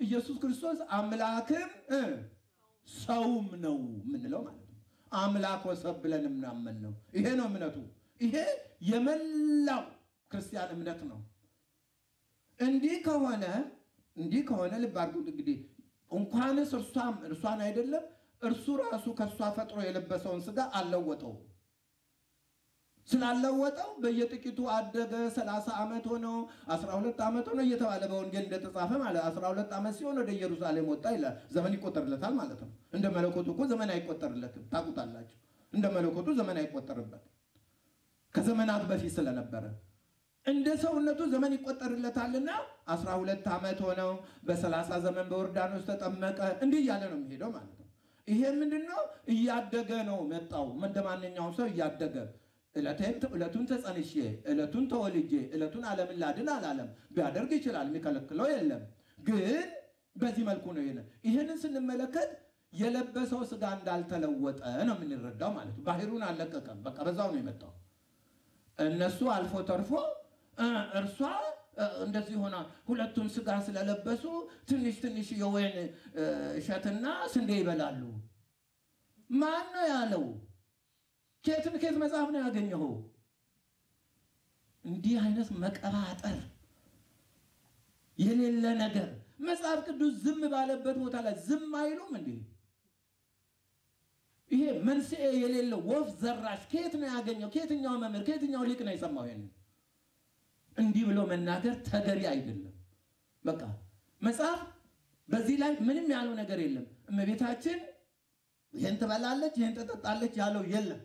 ኢየሱስ ክርስቶስ አምላክም ሰውም ነው ምንለው ማለት ነው። አምላክ ወሰብ ብለን ምናምን ነው። ይሄ ነው እምነቱ። ይሄ የመላው ክርስቲያን እምነት ነው። እንዲህ ከሆነ ልብ አድርጉ እንግዲህ እንኳንስ እርሷን አይደለም እርሱ ራሱ ከሷ ፈጥሮ የለበሰውን ሥጋ አልለወጠው። ስላልለወጠው በየጥቂቱ አደገ። 30 ዓመት ሆነው 12 ዓመት ሆነው እየተባለ በወንጌል እንደተጻፈ ማለት 12 ዓመት ሲሆን ወደ ኢየሩሳሌም ወጣ ይላል። ዘመን ይቆጠርለታል ማለት ነው። እንደ መለኮቱ እኮ ዘመን አይቆጠርለትም። ታውቁታላችሁ። እንደ መለኮቱ ዘመን አይቆጠርበት ከዘመናት በፊት ስለነበረ እንደ ሰውነቱ ዘመን ይቆጠርለታልና 12 ዓመት ሆነው በ30 ዘመን በዮርዳኖስ ተጠመቀ። እንዲህ እያለ ነው የሚሄደው ማለት ነው። ይሄ ምንድነው? እያደገ ነው መጣው። እንደማንኛውም ሰው እያደገ ዕለቱን ተጸንሼ ዕለቱን ተወልጄ ዕለቱን ዓለምን ላድን አላለም። ቢያደርግ ይችላል፣ የሚከለክለው የለም። ግን በዚህ መልኩ ነው ይሄንን ስንመለከት የለበሰው ሥጋ እንዳልተለወጠ ነው የምንረዳው ማለት ነው። ባህሩን አልለቀቀም። በቃ በዛው ነው የመጣው። እነሱ አልፎ ተርፎ እርሷ እንደዚህ ሆና ሁለቱም ሥጋ ስለለበሱ ትንሽ የወይን እሸትና ስንዴ ይበላሉ። ማን ነው ያለው? ከየት መጽሐፍ ነው ያገኘው? እንዲህ አይነት መቀባጠር የሌለ ነገር መጽሐፍ ቅዱስ ዝም ባለበት ቦታ ላይ ዝም አይሉም እንዴ? ይሄ መንስኤ የሌለው ወፍ ዘራሽ ከየት ነው ያገኘው? ከየትኛው መምህር ከየትኛው ሊቅ ነው የሰማው? ይሄን እንዲህ ብሎ መናገር ተገቢ አይደለም። በቃ መጽሐፍ በዚህ ላይ ምንም ያለው ነገር የለም። እመቤታችን ይሄን ትበላለች ይሄን ትጠጣለች ያለው የለም።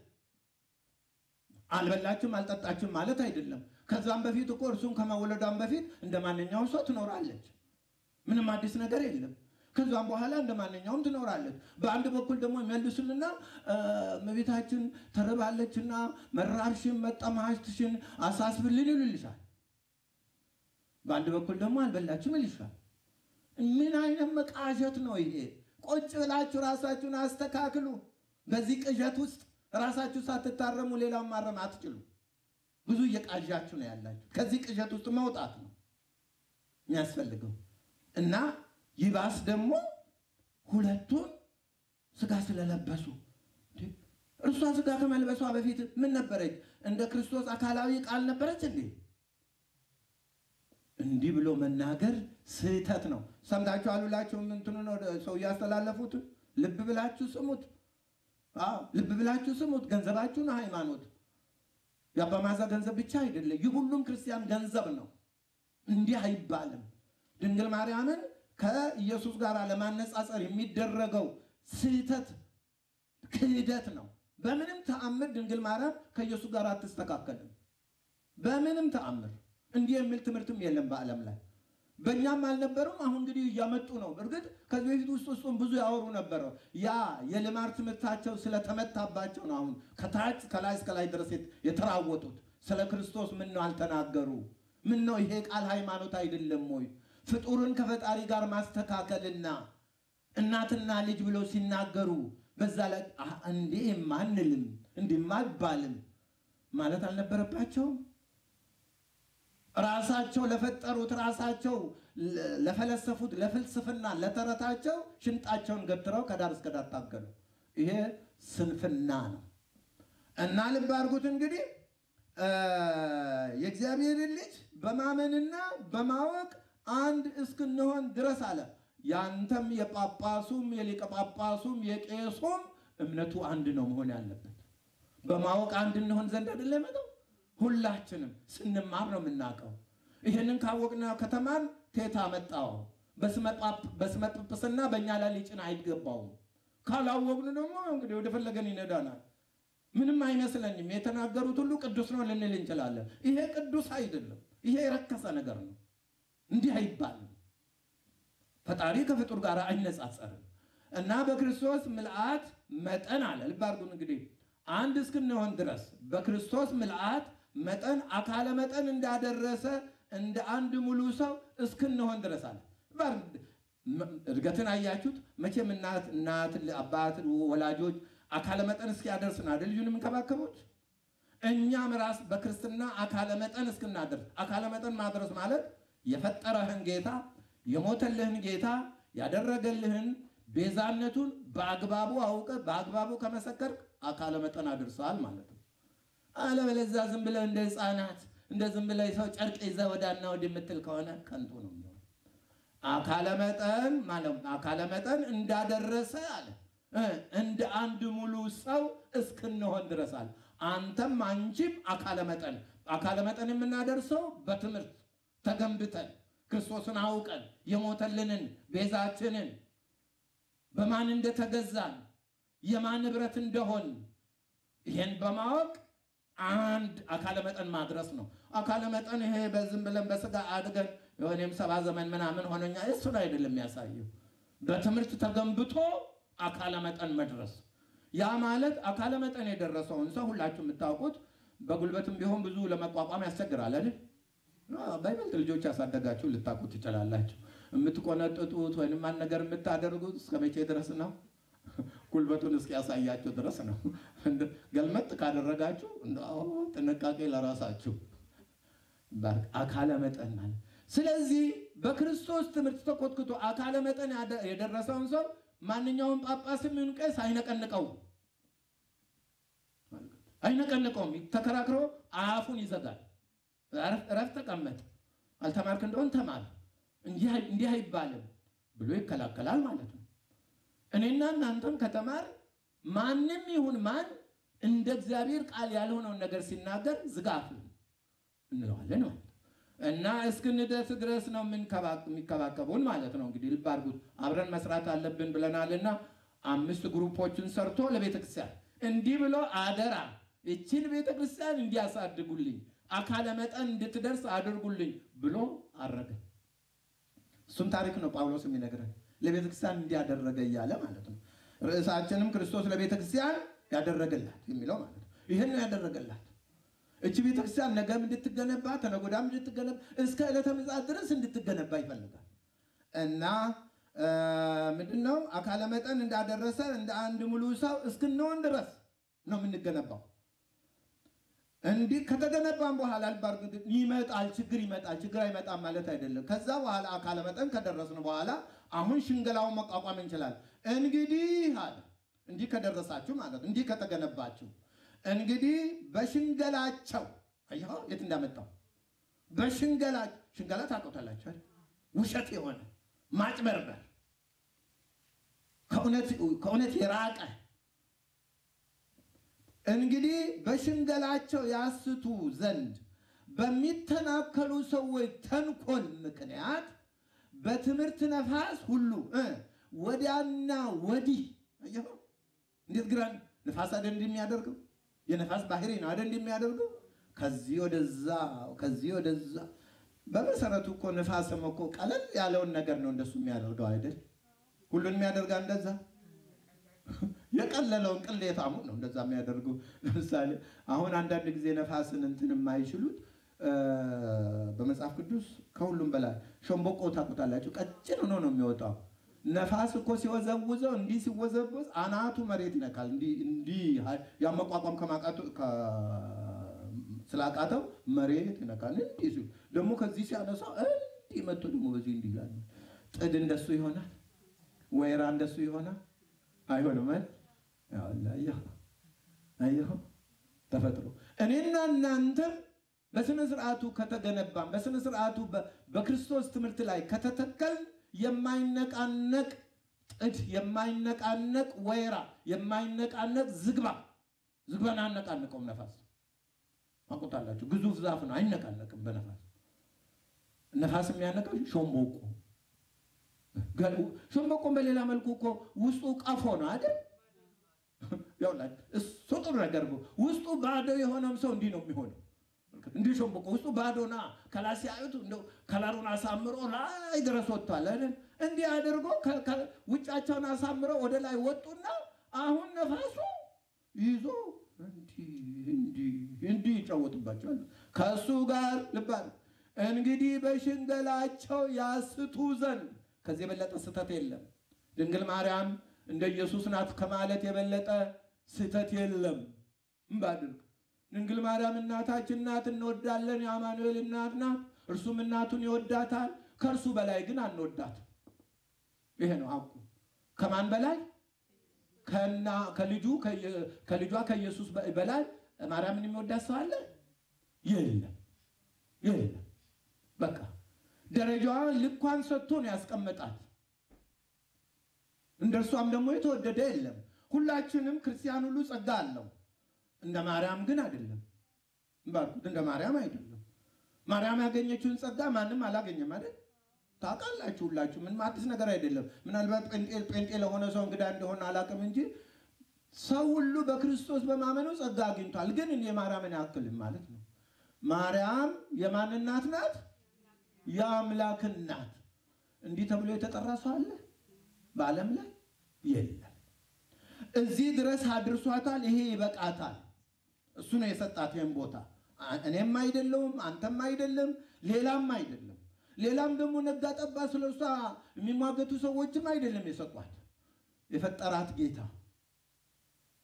አልበላችም አልጠጣችም ማለት አይደለም። ከዛም በፊት እኮ እርሱን ከመወለዷም በፊት እንደማንኛውም ሰው ትኖራለች። ምንም አዲስ ነገር የለም። ከዛም በኋላ እንደማንኛውም ትኖራለች። በአንድ በኩል ደግሞ ይመልሱልና እመቤታችን ተርባለችና መራርሽን መጠማሽን አሳስብልን ይሉልሻል። በአንድ በኩል ደግሞ አልበላችም ይልሻል። ምን አይነት መቃዠት ነው ይሄ? ቁጭ ብላችሁ ራሳችሁን አስተካክሉ። በዚህ ቅዠት ውስጥ ራሳችሁ ሳትታረሙ ሌላውን ማረም አትችሉ። ብዙ እየቃዣችሁ ነው ያላችሁ። ከዚህ ቅዠት ውስጥ መውጣት ነው የሚያስፈልገው። እና ይባስ ደግሞ ሁለቱን ሥጋ ስለለበሱ እርሷ ሥጋ ከመልበሷ በፊት ምን ነበረች? እንደ ክርስቶስ አካላዊ ቃል ነበረች እንዴ? እንዲህ ብሎ መናገር ስህተት ነው። ሰምታችሁ አሉላችሁ እንትኑ ነው ሰው ያስተላለፉት። ልብ ብላችሁ ስሙት። ልብ ብላችሁ ስሙት። ገንዘባችሁን ሃይማኖት ያባማዛ ገንዘብ ብቻ አይደለም፣ የሁሉም ክርስቲያን ገንዘብ ነው። እንዲህ አይባልም። ድንግል ማርያምን ከኢየሱስ ጋር ለማነጻጸር የሚደረገው ስህተት ክህደት ነው። በምንም ተአምር ድንግል ማርያም ከኢየሱስ ጋር አትስተካከልም። በምንም ተአምር እንዲህ የሚል ትምህርትም የለም በዓለም ላይ። በእኛም አልነበረም። አሁን እንግዲህ እያመጡ ነው። በእርግጥ ከዚህ በፊት ውስጡን ብዙ ያወሩ ነበር። ያ የልማድ ትምህርታቸው ስለተመታባቸው ነው አሁን ከታች ከላይ እስከ ላይ ድረስ የተራወጡት። ስለ ክርስቶስ ምን ነው አልተናገሩ? ምን ነው ይሄ ቃል ሃይማኖት አይደለም ወይ? ፍጡርን ከፈጣሪ ጋር ማስተካከልና እናትና ልጅ ብለው ሲናገሩ በዛ ላይ እንዴ ማንልም እንዴ ማልባልም ማለት አልነበረባቸውም? ራሳቸው ለፈጠሩት ራሳቸው ለፈለሰፉት ለፍልስፍና ለተረታቸው ሽንጣቸውን ገትረው ከዳር እስከ ዳር ታገሉ። ይሄ ስንፍና ነው። እና ልብ አድርጉት እንግዲህ የእግዚአብሔርን ልጅ በማመንና በማወቅ አንድ እስክንሆን ድረስ አለ። ያንተም የጳጳሱም የሊቀ ጳጳሱም የቄሱም እምነቱ አንድ ነው መሆን ያለበት። በማወቅ አንድ እንሆን ዘንድ አይደለም ነው። ሁላችንም ስንማር ነው የምናውቀው። ይሄንን ካወቅና ከተማን ቴታ መጣው በስመ ጵጵስና በእኛ ላይ ሊጭን አይገባውም። ካላወቅን ደግሞ እንግዲህ ወደ ፈለገን ይነዳናል። ምንም አይመስለኝም። የተናገሩት ሁሉ ቅዱስ ነው ልንል እንችላለን። ይሄ ቅዱስ አይደለም። ይሄ የረከሰ ነገር ነው። እንዲህ አይባልም። ፈጣሪ ከፍጡር ጋር አይነጻጸርም። እና በክርስቶስ ምልአት መጠን አለ። ልብ አድርጉ እንግዲህ አንድ እስክንሆን ድረስ በክርስቶስ ምልአት መጠን አካለ መጠን እንዳደረሰ እንደ አንድ ሙሉ ሰው እስክንሆን ድረስ አለ። እድገትን አያችሁት? መቼም እናት አባት ወላጆች አካለ መጠን እስኪያደርስና አይደል ልጁን የሚንከባከቡት። እኛም ራስ በክርስትና አካለ መጠን እስክናደርስ። አካለ መጠን ማድረስ ማለት የፈጠረህን ጌታ የሞተልህን ጌታ ያደረገልህን ቤዛነቱን በአግባቡ አውቀ በአግባቡ ከመሰከርክ አካለ መጠን አድርሰዋል ማለት ነው። አለበለዚያ ዝም ብለህ እንደ ሕፃናት እንደ ዝም ብለህ ሰው ጨርቅ ይዘህ ወዳና ወዲህ የምትል ከሆነ ከንቱ ነው የሚሆነው። አካለ መጠን ማለት አካለ መጠን እንዳደረሰ አለ እንደ አንድ ሙሉ ሰው እስክንሆን ድረስ አለ። አንተም አንቺም አካለ መጠን የምናደርሰው በትምህርት ተገንብተን ክርስቶስን አውቀን የሞተልንን ቤዛችንን በማን እንደተገዛን የማን ንብረት እንደሆን ይሄን በማወቅ አንድ አካለ መጠን ማድረስ ነው። አካለ መጠን ይሄ በዝም ብለን በስጋ አድገን የሆነም 70 ዘመን ምናምን ሆነኛ እሱን አይደለም የሚያሳየው። በትምህርት ተገንብቶ አካለ መጠን መድረስ። ያ ማለት አካለ መጠን የደረሰውን ሰው ሁላችሁ የምታውቁት በጉልበትም ቢሆን ብዙ ለመቋቋም ያስቸግራል አይደል? ባይበልጥ ልጆች ያሳደጋችሁ ልታውቁት ትችላላችሁ። የምትቆነጥጡት ወይንም ማን ነገር የምታደርጉት እስከመቼ ድረስ ነው? ጉልበቱን እስኪያሳያችሁ ድረስ ነው። ገልመጥ ካደረጋችሁ ጥንቃቄ ለራሳችሁ። አካለ መጠን ማለት ስለዚህ በክርስቶስ ትምህርት ተቆጥቶ አካለ መጠን የደረሰውን ሰው ማንኛውም ጳጳስም ይሁን ቄስ አይነቀንቀውም። ተከራክሮ አፉን ይዘጋል። ረፍ ተቀመጥ አልተማርክ እንደሆን ተማር እንዲህ አይባልም ብሎ ይከላከላል ማለት ነው። እኔና እናንተም ከተማር ማንም ይሁን ማን እንደ እግዚአብሔር ቃል ያልሆነውን ነገር ሲናገር ዝጋፍ እንለዋለን ማለት እና እስክንደርስ ድረስ ነው የሚከባከቡን ማለት ነው። እንግዲህ ልብ አድርጉት። አብረን መስራት አለብን ብለናልና 5 ግሩፖችን ሰርቶ ለቤተክርስቲያን እንዲህ ብሎ አደራ እቺን ቤተክርስቲያን እንዲያሳድጉልኝ አካለ መጠን እንድትደርስ አድርጉልኝ ብሎ አረገ። እሱም ታሪክ ነው ጳውሎስ የሚነግረን ለቤተክርስቲያን እንዲያደረገ እያለ ማለት ነው። ርዕሳችንም ክርስቶስ ለቤተክርስቲያን ያደረገላት የሚለው ማለት ነው። ይሄን ያደረገላት እቺ ቤተክርስቲያን ነገም እንድትገነባ ተነጎዳም እንድትገነባ እስከ ዕለተ ምጽአት ድረስ እንድትገነባ ይፈልጋል። እና ምንድነው አካለ መጠን እንዳደረሰ እንደ አንድ ሙሉ ሰው እስክንሆን ድረስ ነው የምንገነባው። እንዲህ ከተገነባን በኋላ ይመጣል ችግር አይመጣም ማለት አይደለም። ከዛ በኋላ አካለ መጠን ከደረስን በኋላ አሁን ሽንገላውን መቋቋም እንችላለን። እንግዲህ አለ እንዲህ ከደረሳችሁ ማለት እንዲህ ከተገነባችሁ እንግዲህ በሽንገላቸው አያው የት እንዳመጣው በሽንገላ ታቆታላችሁ ውሸት የሆነ ማጭበርበር ከእውነት የራቀ እንግዲህ በሽንገላቸው ያስቱ ዘንድ በሚተናከሉ ሰዎች ተንኮል ምክንያት በትምህርት ነፋስ ሁሉ ወዲያና ወዲህ አየሁ እንዴት ግራን ነፋስ አይደል እንደሚያደርገው የነፋስ ባህሪ ነው አይደል እንደሚያደርገው ከዚህ ወደዛ በመሰረቱ እኮ ነፋስም እኮ ቀለል ያለውን ነገር ነው እንደሱ የሚያደርገው አይደል ሁሉን የሚያደርጋ እንደዛ የቀለለውን ቅሌታሙ ነው እንደዛ የሚያደርገው ለምሳሌ አሁን አንዳንድ ጊዜ ነፋስን እንትን የማይችሉት በመጽሐፍ ቅዱስ ከሁሉም በላይ ሸምበቆ ታቆታላችሁ ቀጭን ሆኖ ነው የሚወጣው ነፋስ እኮ ሲወዘውዘው እንዲህ ሲወዘውዝ አናቱ መሬት ይነካል እንዲህ ያመቋቋም ከማቃቱ ስላቃተው መሬት ይነካል እንዲህ ሲሉ ደግሞ ከዚህ ሲያነሳው እንዲህ መጥቶ ደግሞ በዚህ እንዲህ ይላል ጥድ እንደሱ ይሆናል ወይራ እንደሱ ይሆናል አይሆንም አየሁ ተፈጥሮ እኔና እናንተ በስነ ስርዓቱ ከተገነባን በስነ ስርዓቱ በክርስቶስ ትምህርት ላይ ከተተከል የማይነቃነቅ ጥድ የማይነቃነቅ ወይራ የማይነቃነቅ ዝግባን አነቃነቀውም ነፋስ አቆጣላችሁ ግዙፍ ዛፍ ነው አይነቃነቅም በነፋስ ነፋስ የሚያነቀው ሸምበቆ በሌላ መልኩ እኮ ውስጡ ቀፎ ነው አይደል ያውላል እሱ ጥሩ ነገር ነው ውስጡ ባዶ የሆነም ሰው እንዲህ ነው የሚሆነው እንዲህ ሸምበቆ ውስጡ ባዶና ከላሲ አይቱ እንደው ከላሩን አሳምሮ ላይ ድረስ ወጥቷል አይደል እንዲህ አድርጎ ውጫቸውን አሳምሮ ወደ ላይ ወጡና አሁን ነፋሱ ይዞ እንዲህ ይጫወትባቸዋል ከሱ ጋር ልባል እንግዲህ በሽንገላቸው ያስቱ ዘንድ ከዚህ የበለጠ ስተት የለም ድንግል ማርያም እንደ ኢየሱስ ናት ከማለት የበለጠ ስተት የለም እንባድርግ ድንግል ማርያም እናታችን ናት እንወዳለን የአማኑኤል እናት ናት እርሱም እናቱን ይወዳታል ከርሱ በላይ ግን አንወዳት ይሄ ነው አቁ ከማን በላይ ከልጇ ከኢየሱስ በላይ ማርያምን የሚወዳት ሰው አለ የለም በቃ ደረጃዋን ልኳን ሰጥቶ ነው ያስቀመጣት እንደርሷም ደግሞ የተወደደ የለም ሁላችንም ክርስቲያን ሁሉ ጸጋ አለው እንደ ማርያም ግን አይደለም እንባልኩት እንደ ማርያም አይደለም ማርያም ያገኘችውን ጸጋ ማንንም አላገኘም አይደል ታውቃላችሁ ሁላችሁ ምን አዲስ ነገር አይደለም ምናልባት ጴንጤ ለሆነ ሰው እንግዳ እንደሆነ አላውቅም እንጂ ሰው ሁሉ በክርስቶስ በማመኑ ጸጋ አግኝቷል ግን እኔ ማርያምን አክልም ማለት ነው ማርያም የማን እናት ናት የአምላክ እናት እንዲህ ተብሎ የተጠራ ሰው አለ በዓለም ላይ የለም እዚህ ድረስ አድርሷታል ይሄ ይበቃታል እሱ ነው የሰጣት ይሄን ቦታ እኔም አይደለም አንተም አይደለም ሌላም ደግሞ ነጋጠባ ስለሷ የሚሟገቱ ሰዎችም አይደለም የሰጧት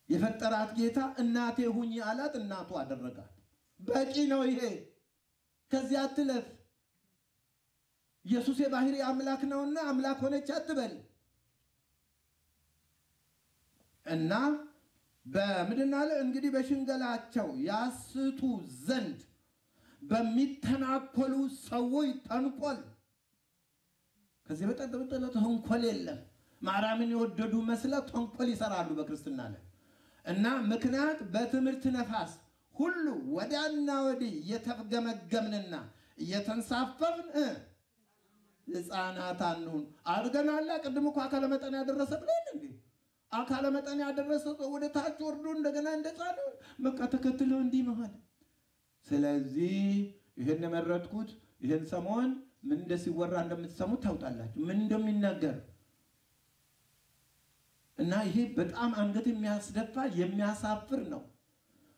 የፈጠራት ጌታ እናቴ ሁኚ አላት እናቱ አደረጋት በቂ ነው ይሄ ከዚያ አትለፍ ኢየሱስ የባህሪ አምላክ ነውና አምላክ ሆነች አትበል እና በምድናለ እንግዲህ በሽንገላቸው ያስቱ ዘንድ በሚተናኮሉ ሰዎች ተንኮል ከዚህ በተጠበጠለ ተንኮል የለም ማርያምን የወደዱ መስለው ተንኮል ይሰራሉ በክርስትና ላይ እና ምክንያት በትምህርት ነፋስ ሁሉ ወዲያና ወዲህ የተገመገምንና የተንሳፈፍን ሕፃናት አንሁን አድርገናል ቅድም እኮ አካለ መጠን ያደረሰ ብለን እንዴ አካለ መጠን ያደረሰ ወደ ታች ወርዶ እንደገና እንደጻሉ በቃ ተከትለው እንዲህ መሃል ስለዚህ ይሄን መረጥኩት ይሄን ሰሞን ምን እንደሲወራ እንደምትሰሙ ታውጣላችሁ ምን እንደሚናገር እና ይሄ በጣም አንገት የሚያስደፋ የሚያሳፍር ነው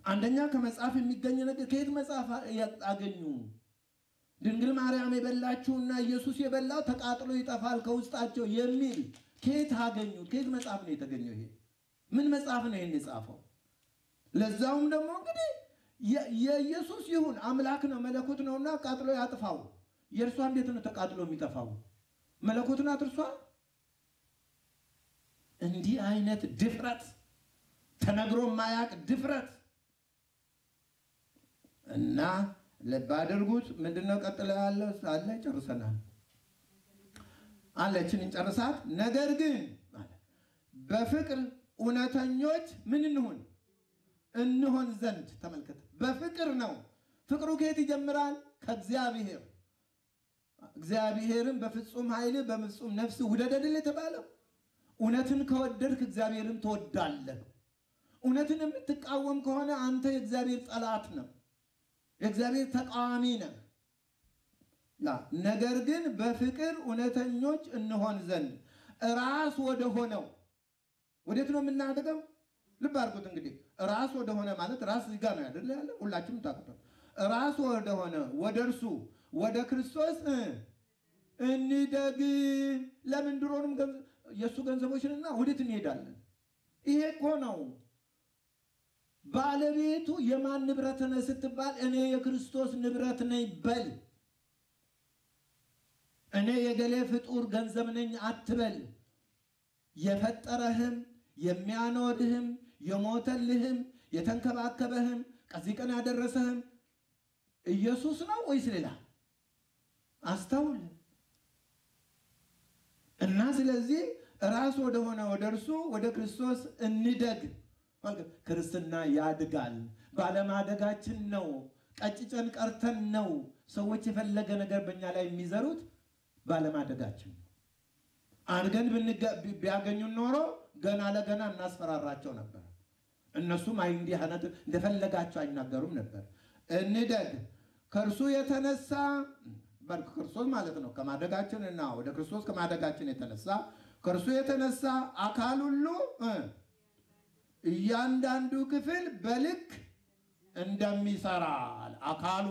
አንደኛ ከመጽሐፍ የሚገኝ ነገር ከየት መጽሐፍ ያገኙ ድንግል ማርያም የበላችውና ኢየሱስ የበላው ተቃጥሎ ይጠፋል ከውስጣቸው የሚል ከየት አገኙ ከየት መጽሐፍ ነው የተገኘው ይሄ ምን መጽሐፍ ነው ይሄን የጻፈው ለዛውም ደግሞ እንግዲህ የኢየሱስ ይሁን አምላክ ነው መለኮት ነውና ተቃጥሎ ያጥፋው የእርሷ እንዴት ነው ተቃጥሎ የሚጠፋው መለኮትና እርሷ እንዲህ አይነት ድፍረት ተነግሮ ማያቅ ድፍረት እና ልብ አድርጉት። ምንድነው ቀጥለው ያለው? አለ ጨርሰናል አለችን እንጨርሳት። ነገር ግን በፍቅር እውነተኞች ምን እንሆን ዘንድ ተመልከተ። በፍቅር ነው። ፍቅሩ ከየት ይጀምራል? ከእግዚአብሔር። እግዚአብሔርን በፍጹም ኃይል በፍጹም ነፍስ ውደድ አይደል የተባለው? እውነትን ከወደድክ እግዚአብሔርን ትወዳለህ። እውነትን የምትቃወም ከሆነ አንተ የእግዚአብሔር ጠላት ነው፣ የእግዚአብሔር ተቃዋሚ ነህ። ነገር ግን በፍቅር እውነተኞች እንሆን ዘንድ ራስ ወደ ሆነው ወዴት ነው የምናደርገው? ልብ አድርጉት። እንግዲህ ራስ ወደ ሆነ ማለት ራስ እዚህ ጋር ነው አይደል ያለ? ሁላችሁም ታውቁታል። ራስ ወደ ሆነ ወደ እርሱ ወደ ክርስቶስ እንደግ። ለምን ድሮንም የሱ ገንዘቦችንና ወዴት እንሄዳለን? ይሄ እኮ ነው ባለቤቱ። የማን ንብረት ነህ ስትባል እኔ የክርስቶስ ንብረት ነኝ በል። እኔ የገሌ ፍጡር ገንዘብ ነኝ አትበል። የፈጠረህም የሚያኖርህም የሞተልህም የተንከባከበህም ከዚህ ቀን ያደረሰህም ኢየሱስ ነው ወይስ ሌላ? አስተውል። እና ስለዚህ ራስ ወደ ሆነ ወደ እርሱ ወደ ክርስቶስ እንደግ። ክርስትና ያድጋል። ባለማደጋችን ነው፣ ቀጭጨን ቀርተን ነው ሰዎች የፈለገ ነገር በእኛ ላይ የሚዘሩት። ባለማደጋችን ነው። አድገን ቢያገኙን ኖሮ ገና ለገና እናስፈራራቸው ነበር። እነሱም እንዲህ አይነት እንደፈለጋቸው አይናገሩም ነበር። እንደግ ከእርሱ የተነሳ ክርስቶስ ማለት ነው። ከማደጋችንና ወደ ክርስቶስ ከማደጋችን የተነሳ ከእርሱ የተነሳ አካል ሁሉ እያንዳንዱ ክፍል በልክ እንደሚሰራ አካል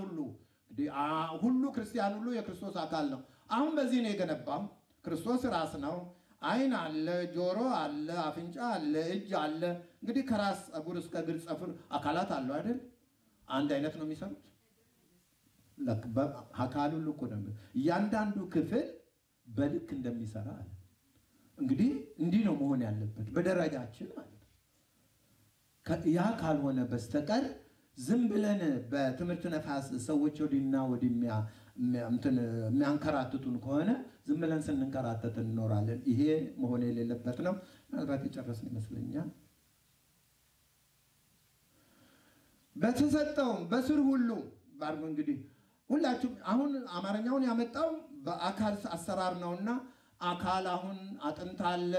ሁሉ ክርስቲያን ሁሉ የክርስቶስ አካል ነው። አሁን በዚህ ነው የገነባው። ክርስቶስ ራስ ነው። አይን አለ፣ ጆሮ አለ፣ አፍንጫ አለ፣ እጅ አለ። እንግዲህ ከራስ ፀጉር እስከ እግር ጥፍር አካላት አለው አይደል? አንድ አይነት ነው የሚሰሩት። አካል ሁሉ እኮ ነው እያንዳንዱ ክፍል በልክ እንደሚሰራ አለ። እንግዲህ እንዲህ ነው መሆን ያለበት በደረጃችን ማለት ነው። ያ ካልሆነ በስተቀር ዝም ብለን በትምህርት ነፋስ ሰዎች ወዲና ወዲያ የሚያንከራትቱን ከሆነ ዝም ብለን ስንንከራተት እንኖራለን። ይሄ መሆን የሌለበት ነው። ምናልባት የጨረስን ይመስለኛል። በተሰጠው በስር ሁሉ ባርጎ እንግዲህ ሁላችሁም አሁን አማርኛውን ያመጣው በአካል አሰራር ነውና አካል አሁን አጥንት አለ፣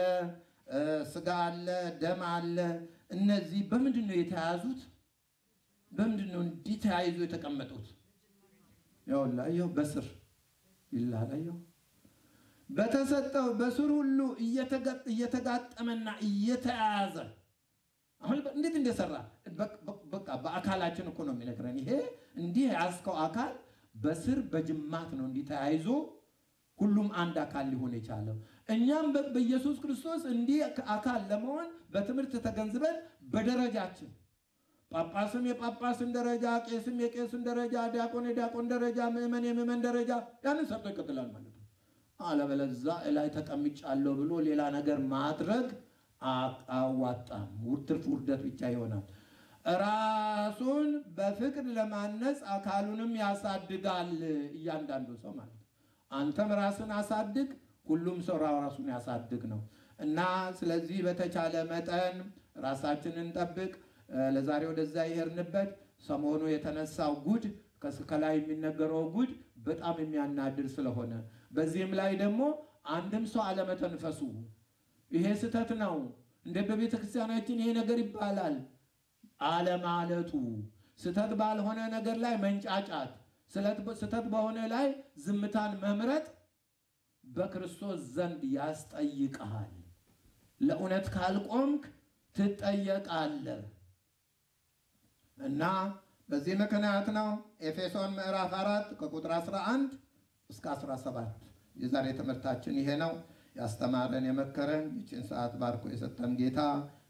ስጋ አለ፣ ደም አለ። እነዚህ በምንድን ነው የተያዙት? በምንድን ነው እንዲህ ተያይዞ የተቀመጡት? ይኸው በስር ይላል። ይኸው በተሰጠው በስር ሁሉ እየተጋጠመና እየተያያዘ አሁን እንዴት እንደሰራ በቃ በአካላችን እኮ ነው የሚነግረን። ይሄ እንዲህ ያስከው አካል በስር በጅማት ነው እንዲህ ተያይዞ ሁሉም አንድ አካል ሊሆን የቻለው። እኛም በኢየሱስ ክርስቶስ እንዲህ አካል ለመሆን በትምህርት ተገንዝበን በደረጃችን ጳጳስም የጳጳስን ደረጃ፣ ቄስም የቄስን ደረጃ፣ ዲያቆን የዲያቆን ደረጃ፣ ምእመን የምእመን ደረጃ ያንን ሰጥቶ ይቀጥላል ማለት ነው። አለበለዚያ ላይ ተቀምጫለሁ ብሎ ሌላ ነገር ማድረግ አዋጣም። ትርፍ ውርደት ብቻ ይሆናል። ራሱን በፍቅር ለማነጽ አካሉንም ያሳድጋል እያንዳንዱ ሰው ማለት ነው። አንተም ራስን አሳድግ፣ ሁሉም ሰው ራሱን ያሳድግ ነው እና ስለዚህ በተቻለ መጠን ራሳችንን እንጠብቅ። ለዛሬ ወደዛ ይሄርንበት ሰሞኑ የተነሳው ጉድ ከላይ የሚነገረው ጉድ በጣም የሚያናድር ስለሆነ በዚህም ላይ ደግሞ አንድም ሰው አለመተንፈሱ ይሄ ስተት ነው። እንደ በቤተ ክርስቲያናችን ይሄ ነገር ይባላል አለማለቱ፣ ስተት ባልሆነ ነገር ላይ መንጫጫት፣ ስተት በሆነ ላይ ዝምታን መምረጥ በክርስቶስ ዘንድ ያስጠይቃል። ለእውነት ካልቆምክ ትጠየቃለህ። እና በዚህ ምክንያት ነው ኤፌሶን ምዕራፍ 4 ከቁጥር 11 እስከ 17 የዛሬ ትምህርታችን ይሄ ነው። ያስተማረን የመከረን ይህችን ሰዓት ባርኮ የሰጠን ጌታ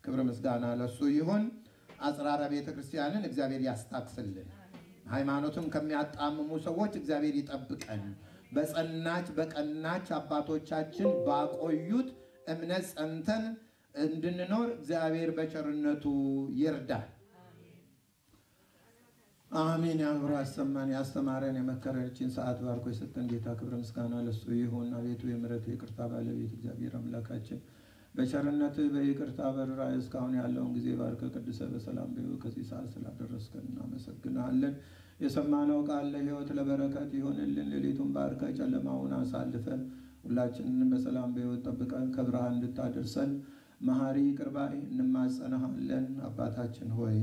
ክብር ምስጋና ለሱ ይሁን። አጽራረ ቤተ ክርስቲያንን እግዚአብሔር ያስታክስልን። ሃይማኖትን ከሚያጣምሙ ሰዎች እግዚአብሔር ይጠብቀን። በቀናች አባቶቻችን ባቆዩት እምነት ጸንተን እንድንኖር እግዚአብሔር በቸርነቱ ይርዳል። አሜን። ያኑሮ ያሰማን ያስተማረን የመከረችን ሰዓት ባርኮ የሰጠን ጌታ ክብር ምስጋና ለሱ ይሁን። አቤቱ የምሕረት የይቅርታ ባለቤት እግዚአብሔር አምላካችን በቸርነት በይቅርታ በርኅራኄ እስካሁን ያለውን ጊዜ ባርከ ቅዱሰ በሰላም በሕይወት ከዚህ ሰዓት ስላደረስከን እናመሰግናለን። የሰማነው ቃል ለሕይወት ለበረከት ይሆንልን። ሌሊቱን ባርከ ጨለማውን አሳልፈን ሁላችንን በሰላም በሕይወት ጠብቀን ከብርሃን እንድታደርሰን መሐሪ ይቅር ባይ እንማጸንሃለን። አባታችን ሆይ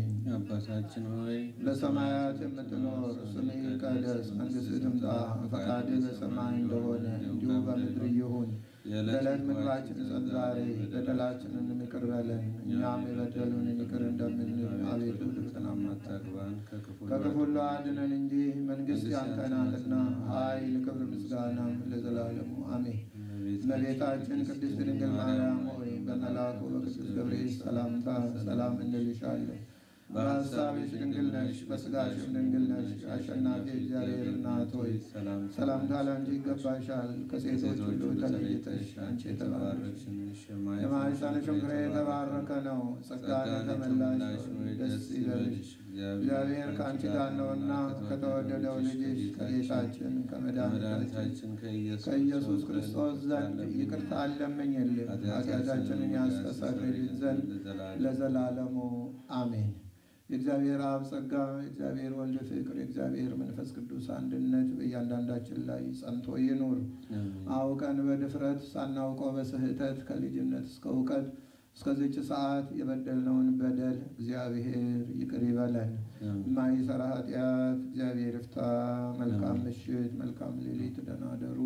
በሰማያት የምትኖር ስምህ ይቀደስ፣ መንግሥትህ ትምጣ፣ ፈቃድህ በሰማይ እንደሆነ እንዲሁ በምድር ይሁን። የዕለት ምግባችንን ስጠን ዛሬ፣ በደላችንን ይቅር በለን እኛም የበደሉንን ይቅር እንደምንል፣ አቤቱ ወደ ፈተና አታግባን ከክፉ ሁሉ አድነን እንጂ መንግሥት ያንተ ናትና ኃይል፣ ክብር፣ ምስጋናም ለዘላለሙ አሜን። እመቤታችን ቅድስት ድንግል ማርያም ሆይ በመልአኩ በቅዱስ ገብርኤል ሰላምታ ሰላም እንልሻለን። በሐሳብሽ ድንግል ነሽ፣ በሥጋሽም ድንግል ነሽ። አሸናፊ እግዚአብሔር እናት ሆይ ሰላምታ ላንቺ ይገባሻል። ከሴቶች ሁሉ ተለይተሽ አንቺ የተባረክሽ ነሽ፣ የማኅፀንሽም ፍሬ የተባረከ ነው። ጸጋን የተመላሽ ሆይ ደስ ይበልሽ፣ እግዚአብሔር ከአንቺ ጋር ነውና ከተወደደው ልጅሽ ከጌታችን ከመድኃኒታችን ከኢየሱስ ክርስቶስ ዘንድ ይቅርታ ለምኝልን ኃጢአታችንን ያስተሰርይልን ዘንድ ለዘላለሙ አሜን። የእግዚአብሔር አብ ጸጋ፣ የእግዚአብሔር ወልድ ፍቅር፣ የእግዚአብሔር መንፈስ ቅዱስ አንድነት በእያንዳንዳችን ላይ ጸንቶ ይኑር። አውቀን በድፍረት ሳናውቀው በስህተት ከልጅነት እስከ እውቀት እስከዚች ሰዓት የበደልነውን በደል እግዚአብሔር ይቅር ይበለን። የማይሰራ ኃጢአት እግዚአብሔር ይፍታ። መልካም ምሽት፣ መልካም ሌሊት፣ ደህና እደሩ።